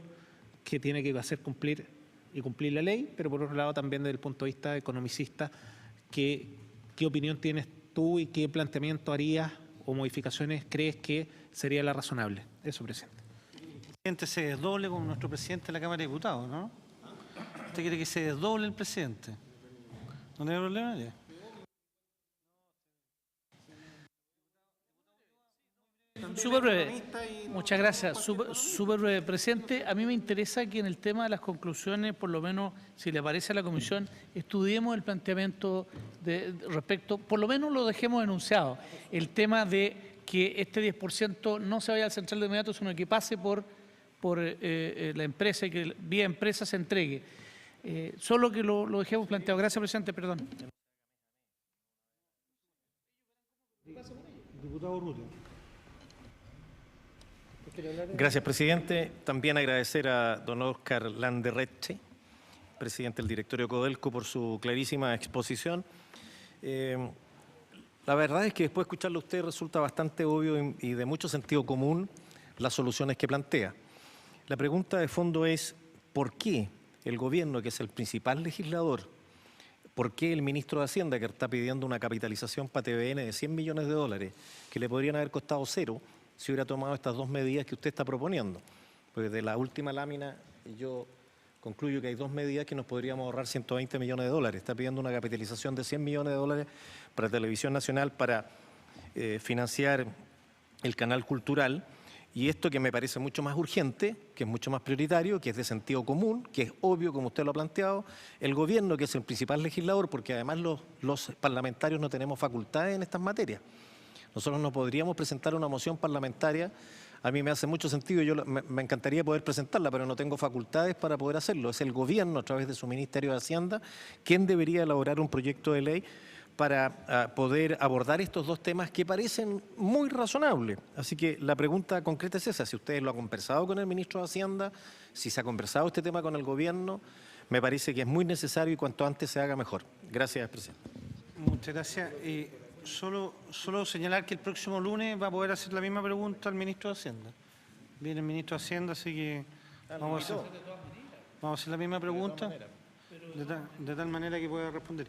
que tiene que hacer cumplir la ley, pero por otro lado también desde el punto de vista economicista, ¿qué opinión tienes tú y qué planteamiento harías o modificaciones crees que sería la razonable? Eso, presidente. El presidente se desdoble con nuestro presidente de la Cámara de Diputados, ¿no? ¿Usted quiere que se desdoble el presidente? ¿No tiene problema? Ya. Súper breve. Muchas gracias. Súper breve. Presidente, a mí me interesa que en el tema de las conclusiones, por lo menos, si le parece a la comisión, estudiemos el planteamiento respecto, por lo menos lo dejemos enunciado, el tema de que este 10% no se vaya al central de inmediato, sino que pase por la empresa y que vía empresa se entregue. Solo que lo dejemos planteado. Gracias, presidente. Perdón. Diputado Urrutia. Gracias, presidente. También agradecer a don Óscar Landerreche, presidente del directorio Codelco, por su clarísima exposición. La verdad es que después de escucharlo a usted resulta bastante obvio y de mucho sentido común las soluciones que plantea. La pregunta de fondo es, ¿por qué el gobierno, que es el principal legislador, por qué el ministro de Hacienda, que está pidiendo una capitalización para TVN de 100 millones de dólares, que le podrían haber costado cero, si hubiera tomado estas dos medidas que usted está proponiendo? Pues de la última lámina yo concluyo que hay dos medidas que nos podríamos ahorrar 120 millones de dólares. Está pidiendo una capitalización de 100 millones de dólares para Televisión Nacional para financiar el canal cultural. Y esto que me parece mucho más urgente, que es mucho más prioritario, que es de sentido común, que es obvio como usted lo ha planteado, el gobierno, que es el principal legislador, porque además los parlamentarios no tenemos facultades en estas materias. Nosotros no podríamos presentar una moción parlamentaria. A mí me hace mucho sentido, me encantaría poder presentarla, pero no tengo facultades para poder hacerlo. Es el gobierno, a través de su Ministerio de Hacienda, quien debería elaborar un proyecto de ley para poder abordar estos dos temas que parecen muy razonables. Así que la pregunta concreta es esa: si ustedes lo han conversado con el ministro de Hacienda, si se ha conversado este tema con el gobierno. Me parece que es muy necesario y cuanto antes se haga mejor. Gracias, presidente. Muchas gracias. Solo señalar que el próximo lunes va a poder hacer la misma pregunta al ministro de Hacienda. Viene el ministro de Hacienda, así que vamos a hacer la misma pregunta de tal manera que pueda responder.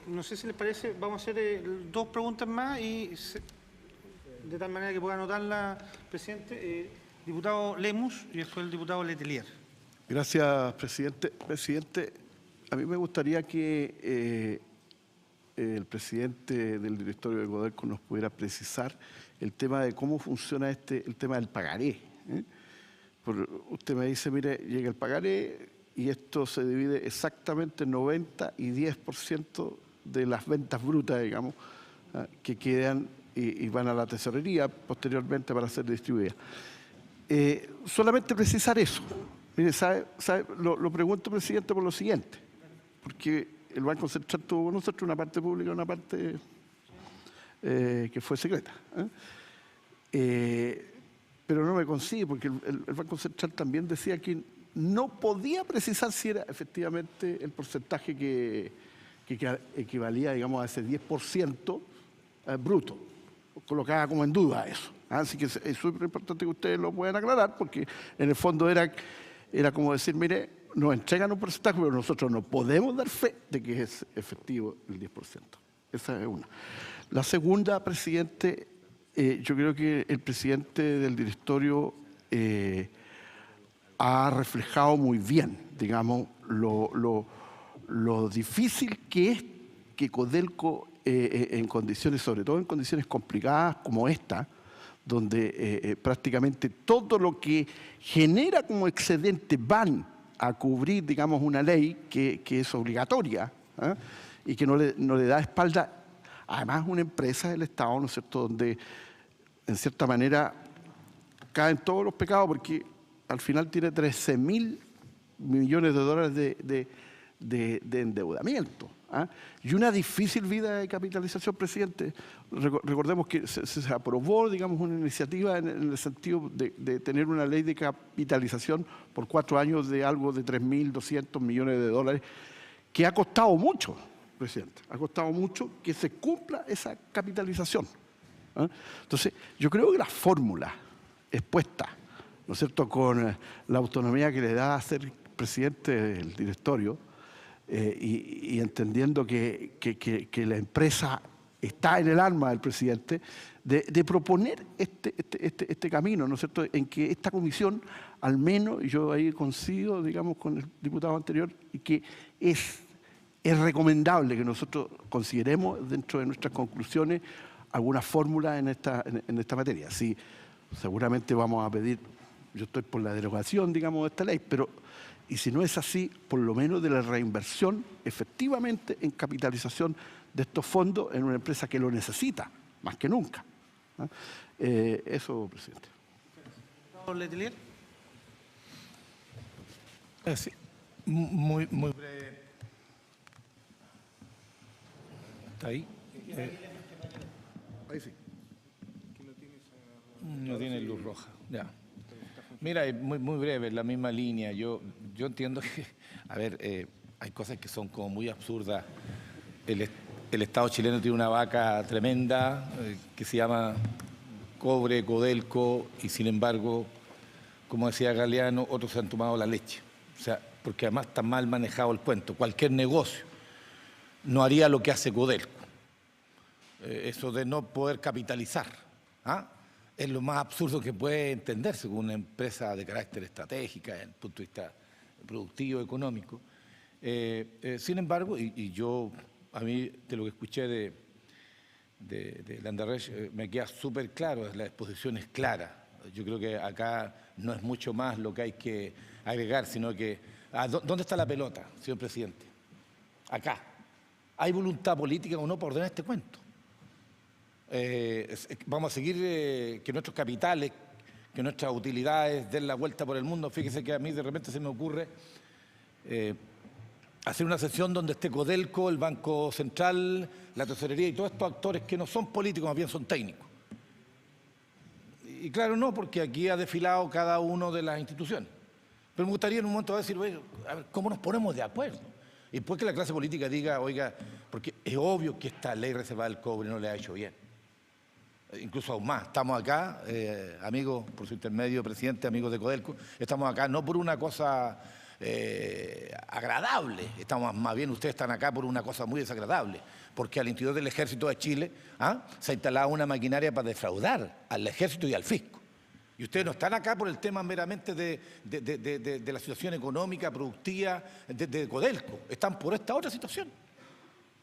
No sé si les parece, vamos a hacer dos preguntas más y de tal manera que pueda anotarla, presidente. Diputado Lemus y después el diputado Letelier. Gracias, presidente. Presidente, a mí me gustaría que el presidente del directorio de Codelco nos pudiera precisar el tema de cómo funciona el tema del pagaré. Usted me dice, mire, llega el pagaré y esto se divide exactamente en 90 y 10% de las ventas brutas, digamos, que quedan y van a la tesorería posteriormente para ser distribuidas. Solamente precisar eso. Mire, lo pregunto, presidente, por lo siguiente, porque el Banco Central tuvo con nosotros una parte pública y una parte que fue secreta. Pero no me consigue, porque el Banco Central también decía que no podía precisar si era efectivamente el porcentaje que equivalía, digamos, a ese 10% bruto. Colocaba como en duda eso. Así que es súper importante que ustedes lo puedan aclarar, porque en el fondo era como decir, mire, nos entregan un porcentaje, pero nosotros no podemos dar fe de que es efectivo el 10%. Esa es una. La segunda, presidente, yo creo que el presidente del directorio ha reflejado muy bien, digamos, lo difícil que es que Codelco, en condiciones, sobre todo en condiciones complicadas como esta, donde prácticamente todo lo que genera como excedente van a cubrir, digamos, una ley que es obligatoria, ¿eh? Y que no le da espalda, además una empresa del Estado, ¿no es cierto?, donde en cierta manera caen todos los pecados, porque al final tiene 13.000 millones de dólares de endeudamiento, ¿ah? Y una difícil vida de capitalización, presidente. Recordemos que se aprobó, digamos, una iniciativa en el sentido de tener una ley de capitalización por 4 años de algo de 3.200 millones de dólares, que ha costado mucho, presidente. Ha costado mucho que se cumpla esa capitalización, ¿ah? Entonces, yo creo que la fórmula expuesta, ¿no es cierto?, con la autonomía que le da a ser presidente del directorio, y entendiendo que la empresa está en el alma del presidente, de proponer este camino, ¿no es cierto?, en que esta comisión, al menos, y yo ahí coincido, digamos, con el diputado anterior, y que es recomendable que nosotros consideremos dentro de nuestras conclusiones alguna fórmula en esta materia. Sí, seguramente vamos a pedir, yo estoy por la derogación, digamos, de esta ley, pero y si no es así, por lo menos de la reinversión efectivamente en capitalización de estos fondos en una empresa que lo necesita, más que nunca, ¿ah? Eso, presidente. Letelier. Sí, muy breve. ¿Está ahí? Ahí sí. No tiene luz roja, ya. Mira, muy breve, en la misma línea. Yo entiendo que, a ver, hay cosas que son como muy absurdas. El Estado chileno tiene una vaca tremenda que se llama cobre, Codelco, y sin embargo, como decía Galeano, otros se han tomado la leche. O sea, porque además está mal manejado el cuento. Cualquier negocio no haría lo que hace Codelco. Eso de no poder capitalizar, ¿ah? Es lo más absurdo que puede entenderse con una empresa de carácter estratégica desde el punto de vista productivo, económico. Sin embargo, y yo, a mí, de lo que escuché de Landerreche, me queda súper claro, la exposición es clara. Yo creo que acá no es mucho más lo que hay que agregar, sino que, ¿dónde está la pelota, señor presidente? Acá. ¿Hay voluntad política o no para ordenar este cuento? Vamos a seguir que nuestros capitales, que nuestras utilidades den la vuelta por el mundo. Fíjese que a mí de repente se me ocurre hacer una sesión donde esté Codelco, el Banco Central, la Tesorería y todos estos actores que no son políticos, más bien son técnicos. Y claro, no, porque aquí ha desfilado cada uno de las instituciones. Pero me gustaría en un momento decir, oye, a ver, ¿cómo nos ponemos de acuerdo? Y después que la clase política diga, oiga, porque es obvio que esta ley reservada del cobre no le ha hecho bien. Incluso aún más, estamos acá, amigos, por su intermedio, presidente, amigos de Codelco, estamos acá no por una cosa agradable, estamos más bien, ustedes están acá por una cosa muy desagradable, porque al interior del Ejército de Chile se ha instalado una maquinaria para defraudar al Ejército y al fisco. Y ustedes no están acá por el tema meramente de la situación económica, productiva de Codelco, están por esta otra situación.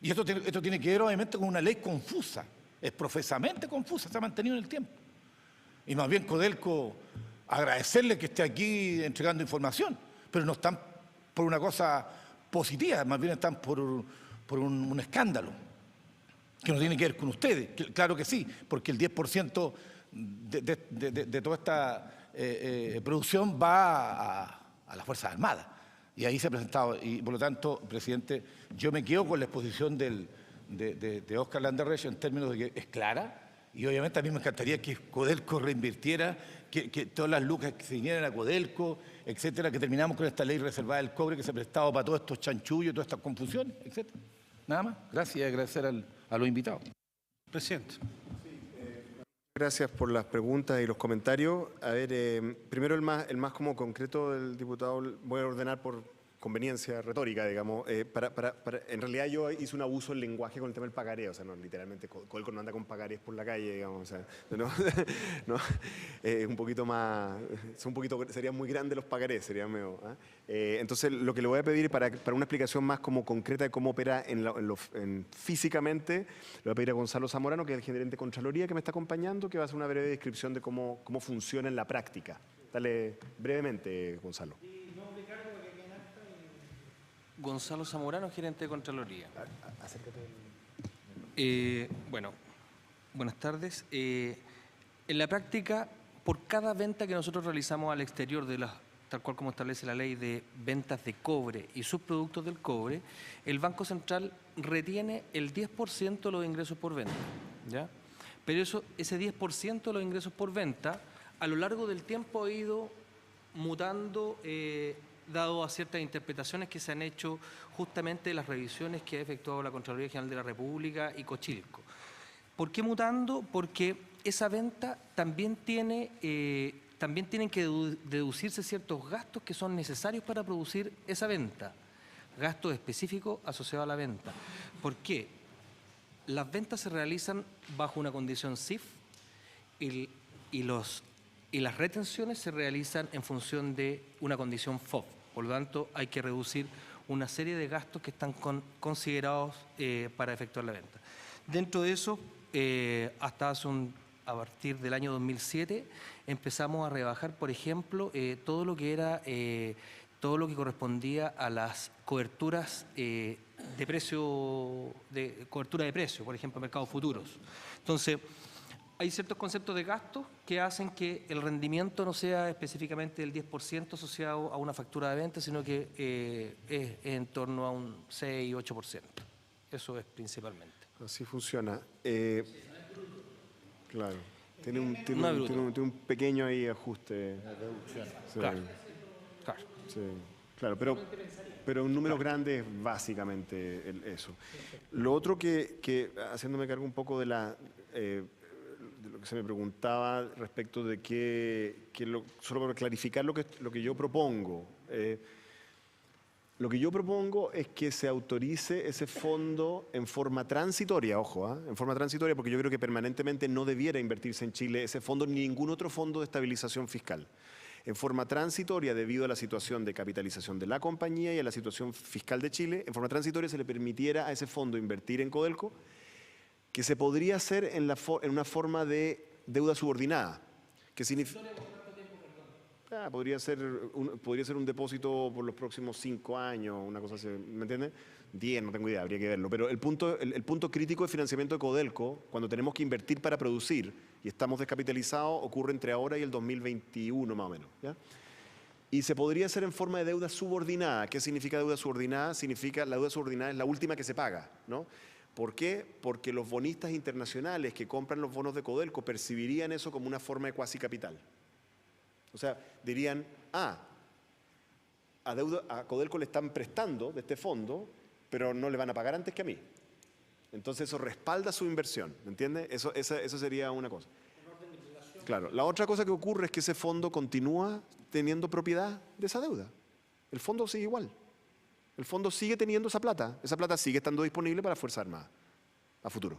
Y esto tiene que ver obviamente con una ley confusa. Es profesamente confusa, se ha mantenido en el tiempo. Y más bien Codelco, agradecerle que esté aquí entregando información, pero no están por una cosa positiva, más bien están por un escándalo, que no tiene que ver con ustedes. Claro que sí, porque el 10% de toda esta producción va a las Fuerzas Armadas. Y ahí se ha presentado, y por lo tanto, presidente, yo me quedo con la exposición de Óscar Landerreche en términos de que es clara, y obviamente a mí me encantaría que Codelco reinvirtiera, que todas las lucas que se vinieran a Codelco, etcétera, que terminamos con esta ley reservada del cobre que se ha prestado para todos estos chanchullos, todas estas confusiones, etcétera. Nada más. Gracias y agradecer a los invitados. Presidente. Gracias por las preguntas y los comentarios. A ver, primero el más como concreto del diputado, voy a ordenar por conveniencia retórica, digamos, en realidad yo hice un abuso del lenguaje con el tema del pagaré, o sea, no, literalmente Codelco no anda con pagarés por la calle, digamos, o sea, no, no, un poquito más, serían muy grandes los pagarés, serían medio, ¿ah? Entonces, lo que le voy a pedir para una explicación más como concreta de cómo opera físicamente, le voy a pedir a Gonzalo Zamorano, que es el gerente de Contraloría, que me está acompañando, que va a hacer una breve descripción de cómo funciona en la práctica. Dale brevemente, Gonzalo. Gonzalo Zamorano, gerente de Contraloría. Acércate. Bueno, buenas tardes. En la práctica, por cada venta que nosotros realizamos al exterior de tal cual como establece la ley de ventas de cobre y subproductos del cobre, el Banco Central retiene el 10% de los ingresos por venta, ¿ya? Pero ese 10% de los ingresos por venta, a lo largo del tiempo ha ido mutando, dado a ciertas interpretaciones que se han hecho justamente de las revisiones que ha efectuado la Contraloría General de la República y Cochilco. ¿Por qué mutando? Porque esa venta también tienen que deducirse ciertos gastos que son necesarios para producir esa venta, gastos específicos asociados a la venta. ¿Por qué? Las ventas se realizan bajo una condición CIF y las retenciones se realizan en función de una condición FOB. Por lo tanto, hay que reducir una serie de gastos que están considerados para efectuar la venta. Dentro de eso, a partir del año 2007, empezamos a rebajar, por ejemplo, todo lo que correspondía a las coberturas de cobertura de precio, por ejemplo, mercados futuros. Entonces, hay ciertos conceptos de gastos que hacen que el rendimiento no sea específicamente del 10% asociado a una factura de venta, sino que es en torno a un 6-8%. Eso es principalmente. Así funciona. Claro. Tiene un pequeño ahí ajuste. Sí. Claro. Sí. Claro, pero un número grande es básicamente eso. Lo otro que haciéndome cargo un poco de lo que se me preguntaba respecto de solo para clarificar lo que yo propongo. Lo que yo propongo es que se autorice ese fondo en forma transitoria, ojo, en forma transitoria, porque yo creo que permanentemente no debiera invertirse en Chile ese fondo ni ningún otro fondo de estabilización fiscal. En forma transitoria, debido a la situación de capitalización de la compañía y a la situación fiscal de Chile, en forma transitoria se le permitiera a ese fondo invertir en Codelco, que se podría hacer en una forma de deuda subordinada, que significa... podría ser un depósito por los próximos 5 años, una cosa así, ¿me entiendes? 10, no tengo idea, habría que verlo. Pero el punto crítico de financiamiento de Codelco, cuando tenemos que invertir para producir y estamos descapitalizados, ocurre entre ahora y el 2021 más o menos, ¿ya? Y se podría hacer en forma de deuda subordinada. ¿Qué significa deuda subordinada? Significa la deuda subordinada es la última que se paga, ¿no? ¿Por qué? Porque los bonistas internacionales que compran los bonos de Codelco percibirían eso como una forma de cuasi capital. O sea, dirían, a Codelco le están prestando de este fondo, pero no le van a pagar antes que a mí. Entonces eso respalda su inversión, ¿me entiende? Eso sería una cosa. Claro, la otra cosa que ocurre es que ese fondo continúa teniendo propiedad de esa deuda. El fondo sigue igual. El fondo sigue teniendo esa plata sigue estando disponible para Fuerzas Armadas a futuro.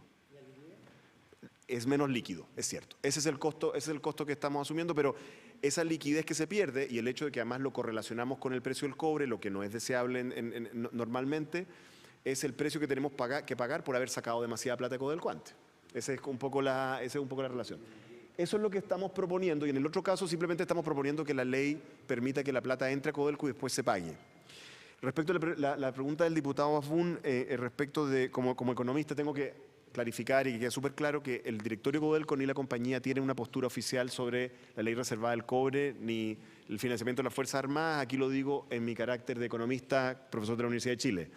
Es menos líquido, es cierto. Ese es el costo que estamos asumiendo, pero esa liquidez que se pierde y el hecho de que además lo correlacionamos con el precio del cobre, lo que no es deseable normalmente, es el precio que tenemos que pagar por haber sacado demasiada plata de Codelco antes. Esa es un poco la relación. Eso es lo que estamos proponiendo y en el otro caso simplemente estamos proponiendo que la ley permita que la plata entre a Codelco y después se pague. Respecto a la pregunta del diputado Afún, respecto de, como economista tengo que clarificar y que quede súper claro que el directorio Codelco ni la compañía tiene una postura oficial sobre la ley reservada del cobre ni el financiamiento de las Fuerzas Armadas. Aquí lo digo en mi carácter de economista, profesor de la Universidad de Chile.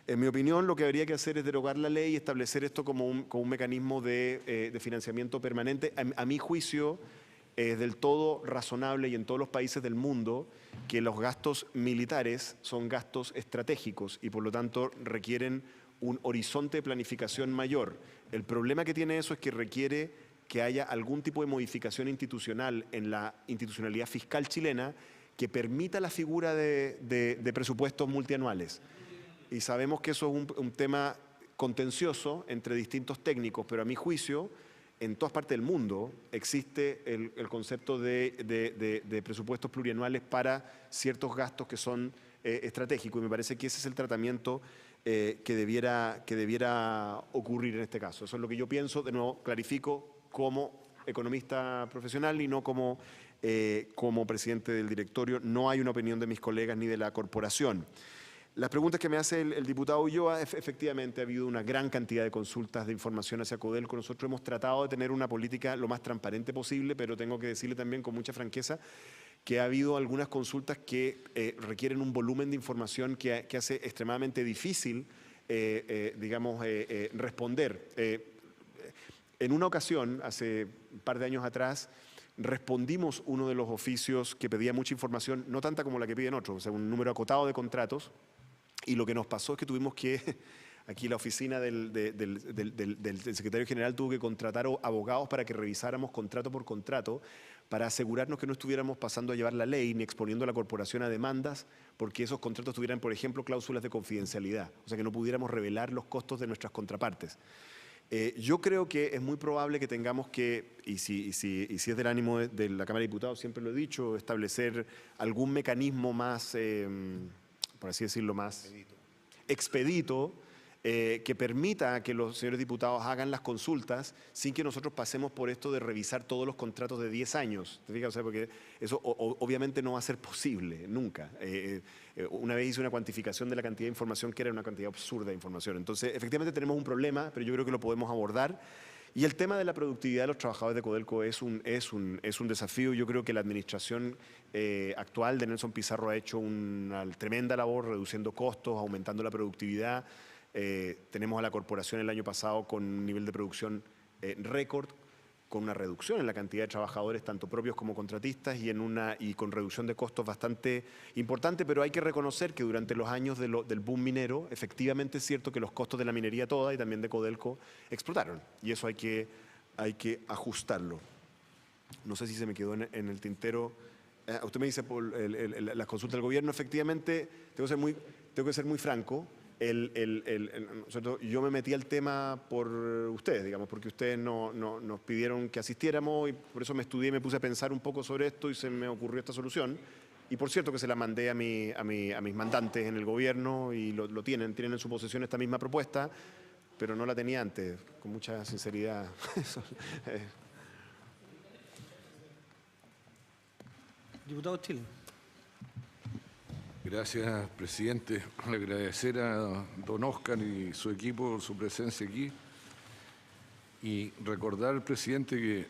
En mi opinión, lo que habría que hacer es derogar la ley y establecer esto como un mecanismo de financiamiento permanente. A mi juicio, es del todo razonable y en todos los países del mundo que los gastos militares son gastos estratégicos y por lo tanto requieren un horizonte de planificación mayor. El problema que tiene eso es que requiere que haya algún tipo de modificación institucional en la institucionalidad fiscal chilena que permita la figura de presupuestos multianuales. Y sabemos que eso es un tema contencioso entre distintos técnicos, pero a mi juicio, en todas partes del mundo existe el concepto de presupuestos plurianuales para ciertos gastos que son estratégicos, y me parece que ese es el tratamiento que debiera ocurrir en este caso. Eso es lo que yo pienso, de nuevo clarifico, como economista profesional y no como presidente del directorio. No hay una opinión de mis colegas ni de la corporación. Las preguntas que me hace el diputado Ulloa, efectivamente ha habido una gran cantidad de consultas de información hacia Codelco. Nosotros hemos tratado de tener una política lo más transparente posible, pero tengo que decirle también con mucha franqueza que ha habido algunas consultas que requieren un volumen de información que hace extremadamente difícil, responder. En una ocasión, hace un par de años atrás, respondimos uno de los oficios que pedía mucha información, no tanta como la que piden otros, o sea, un número acotado de contratos, y lo que nos pasó es que tuvimos que, aquí la oficina del secretario general tuvo que contratar abogados para que revisáramos contrato por contrato, para asegurarnos que no estuviéramos pasando a llevar la ley ni exponiendo a la corporación a demandas, porque esos contratos tuvieran, por ejemplo, cláusulas de confidencialidad, o sea, que no pudiéramos revelar los costos de nuestras contrapartes. Yo creo que es muy probable que tengamos que, y si es del ánimo de la Cámara de Diputados, siempre lo he dicho, establecer algún mecanismo más, por así decirlo, más expedito, que permita que los señores diputados hagan las consultas sin que nosotros pasemos por esto de revisar todos los contratos de 10 años. ¿Te fijas? O sea, porque eso obviamente no va a ser posible, nunca. Una vez hice una cuantificación de la cantidad de información que era una cantidad absurda de información. Entonces, efectivamente tenemos un problema, pero yo creo que lo podemos abordar. Y el tema de la productividad de los trabajadores de Codelco es un desafío. Yo creo que la administración actual de Nelson Pizarro ha hecho una tremenda labor reduciendo costos, aumentando la productividad. Tenemos a la corporación el año pasado con un nivel de producción récord, con una reducción en la cantidad de trabajadores, tanto propios como contratistas, y con reducción de costos bastante importante, pero hay que reconocer que durante los años del boom minero, efectivamente es cierto que los costos de la minería toda y también de Codelco explotaron, y eso hay que ajustarlo. No sé si se me quedó en el tintero. Usted me dice por las consultas del gobierno, efectivamente, tengo que ser muy franco. Yo me metí al tema por ustedes, digamos, porque ustedes nos pidieron que asistiéramos y por eso me estudié y me puse a pensar un poco sobre esto y se me ocurrió esta solución. Y por cierto que se la mandé a mis mandantes en el gobierno y lo tienen en su posesión esta misma propuesta, pero no la tenía antes, con mucha sinceridad. Diputado Chile. Gracias, presidente. Agradecer a don Oscar y su equipo por su presencia aquí y recordar al presidente que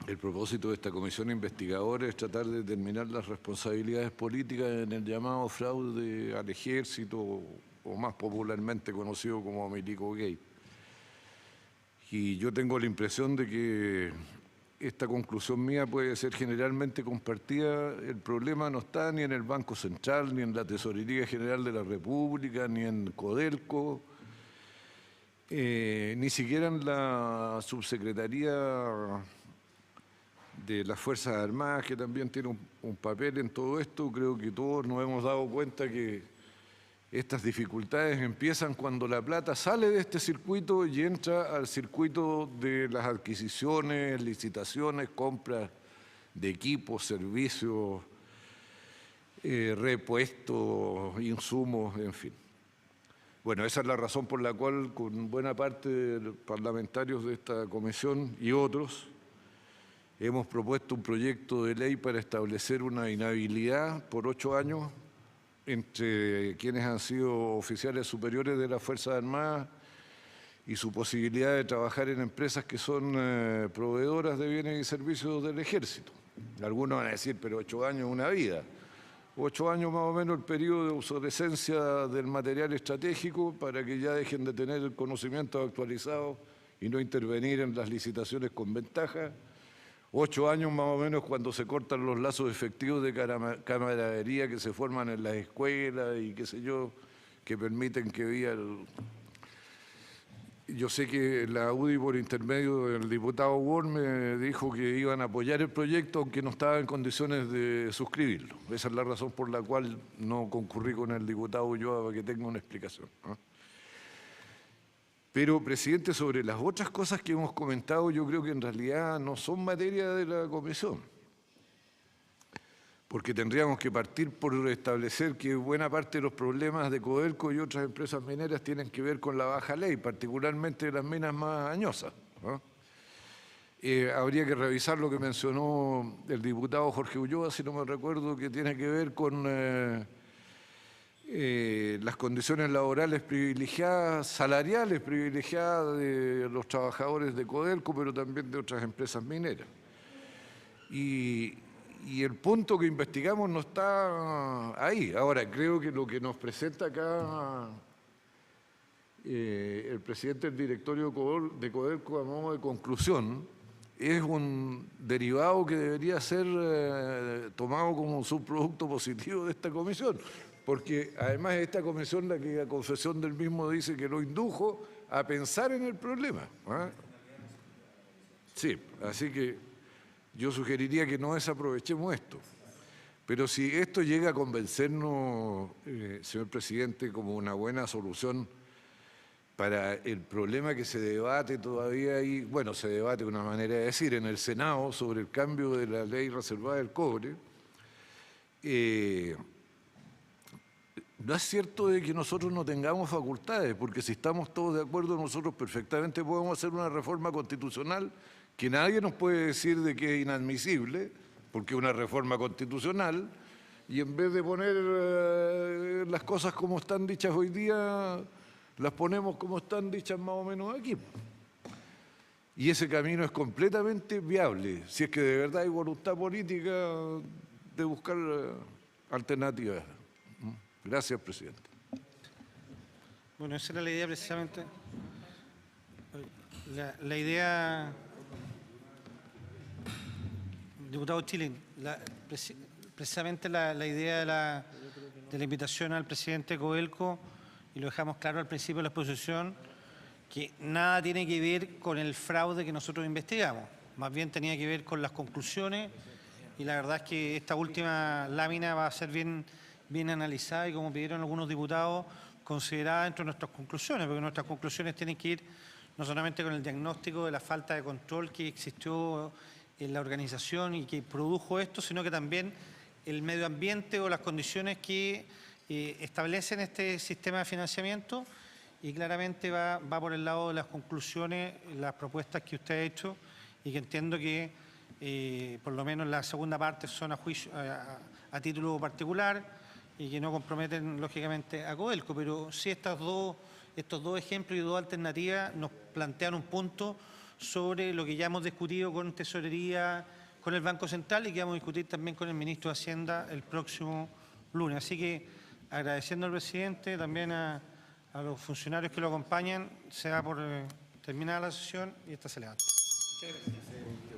el propósito de esta comisión investigadora es tratar de determinar las responsabilidades políticas en el llamado fraude al ejército, o más popularmente conocido como Milico Gate. Y yo tengo la impresión de que esta conclusión mía puede ser generalmente compartida. El problema no está ni en el Banco Central, ni en la Tesorería General de la República, ni en Codelco, ni siquiera en la Subsecretaría de las Fuerzas Armadas, que también tiene un papel en todo esto. Creo que todos nos hemos dado cuenta que estas dificultades empiezan cuando la plata sale de este circuito y entra al circuito de las adquisiciones, licitaciones, compras de equipos, servicios, repuestos, insumos, en fin. Bueno, esa es la razón por la cual con buena parte de los parlamentarios de esta comisión y otros hemos propuesto un proyecto de ley para establecer una inhabilidad por 8 años entre quienes han sido oficiales superiores de las Fuerzas Armadas y su posibilidad de trabajar en empresas que son proveedoras de bienes y servicios del Ejército. Algunos van a decir, pero 8 años es una vida. 8 años más o menos el periodo de obsolescencia del material estratégico para que ya dejen de tener conocimientos actualizados y no intervenir en las licitaciones con ventaja. 8 años más o menos cuando se cortan los lazos efectivos de camaradería que se forman en las escuelas y qué sé yo, que permiten que vía yo sé que la UDI, por intermedio del diputado Ward, me dijo que iban a apoyar el proyecto, aunque no estaba en condiciones de suscribirlo. Esa es la razón por la cual no concurrí con el diputado Ulloa, para que tenga una explicación, ¿no? Pero, presidente, sobre las otras cosas que hemos comentado, yo creo que en realidad no son materia de la comisión. Porque tendríamos que partir por establecer que buena parte de los problemas de Codelco y otras empresas mineras tienen que ver con la baja ley, particularmente de las minas más añosas, ¿no? Habría que revisar lo que mencionó el diputado Jorge Ulloa, si no me recuerdo, que tiene que ver con las condiciones laborales privilegiadas, salariales privilegiadas de los trabajadores de Codelco, pero también de otras empresas mineras. Y el punto que investigamos no está ahí. Ahora, creo que lo que nos presenta acá el presidente del directorio de Codelco a modo de conclusión es un derivado que debería ser tomado como un subproducto positivo de esta comisión. Porque además esta comisión, la que a confesión del mismo dice que lo indujo a pensar en el problema, ¿ah? Sí, así que yo sugeriría que no desaprovechemos esto. Pero si esto llega a convencernos, señor presidente, como una buena solución para el problema que se debate todavía ahí, bueno, se debate de una manera de decir en el Senado sobre el cambio de la ley reservada del cobre, no es cierto de que nosotros no tengamos facultades, porque si estamos todos de acuerdo, nosotros perfectamente podemos hacer una reforma constitucional que nadie nos puede decir de que es inadmisible, porque es una reforma constitucional, y en vez de poner las cosas como están dichas hoy día, las ponemos como están dichas más o menos aquí. Y ese camino es completamente viable, si es que de verdad hay voluntad política de buscar alternativas. Gracias, presidente. Bueno, esa era la idea precisamente. La idea, diputado Chilin, precisamente la idea de la invitación al presidente Codelco, y lo dejamos claro al principio de la exposición, que nada tiene que ver con el fraude que nosotros investigamos, más bien tenía que ver con las conclusiones, y la verdad es que esta última lámina va a ser bien analizada y, como pidieron algunos diputados, considerada dentro de nuestras conclusiones, porque nuestras conclusiones tienen que ir no solamente con el diagnóstico de la falta de control que existió en la organización y que produjo esto, sino que también el medio ambiente o las condiciones que establecen este sistema de financiamiento, y claramente va por el lado de las conclusiones, las propuestas que usted ha hecho, y que entiendo que por lo menos la segunda parte son a título particular y que no comprometen lógicamente a Codelco, pero sí estos dos ejemplos y dos alternativas nos plantean un punto sobre lo que ya hemos discutido con Tesorería, con el Banco Central, y que vamos a discutir también con el Ministro de Hacienda el próximo lunes. Así que, agradeciendo al presidente, también a los funcionarios que lo acompañan, se da por terminada la sesión y esta se levanta. Muchas gracias.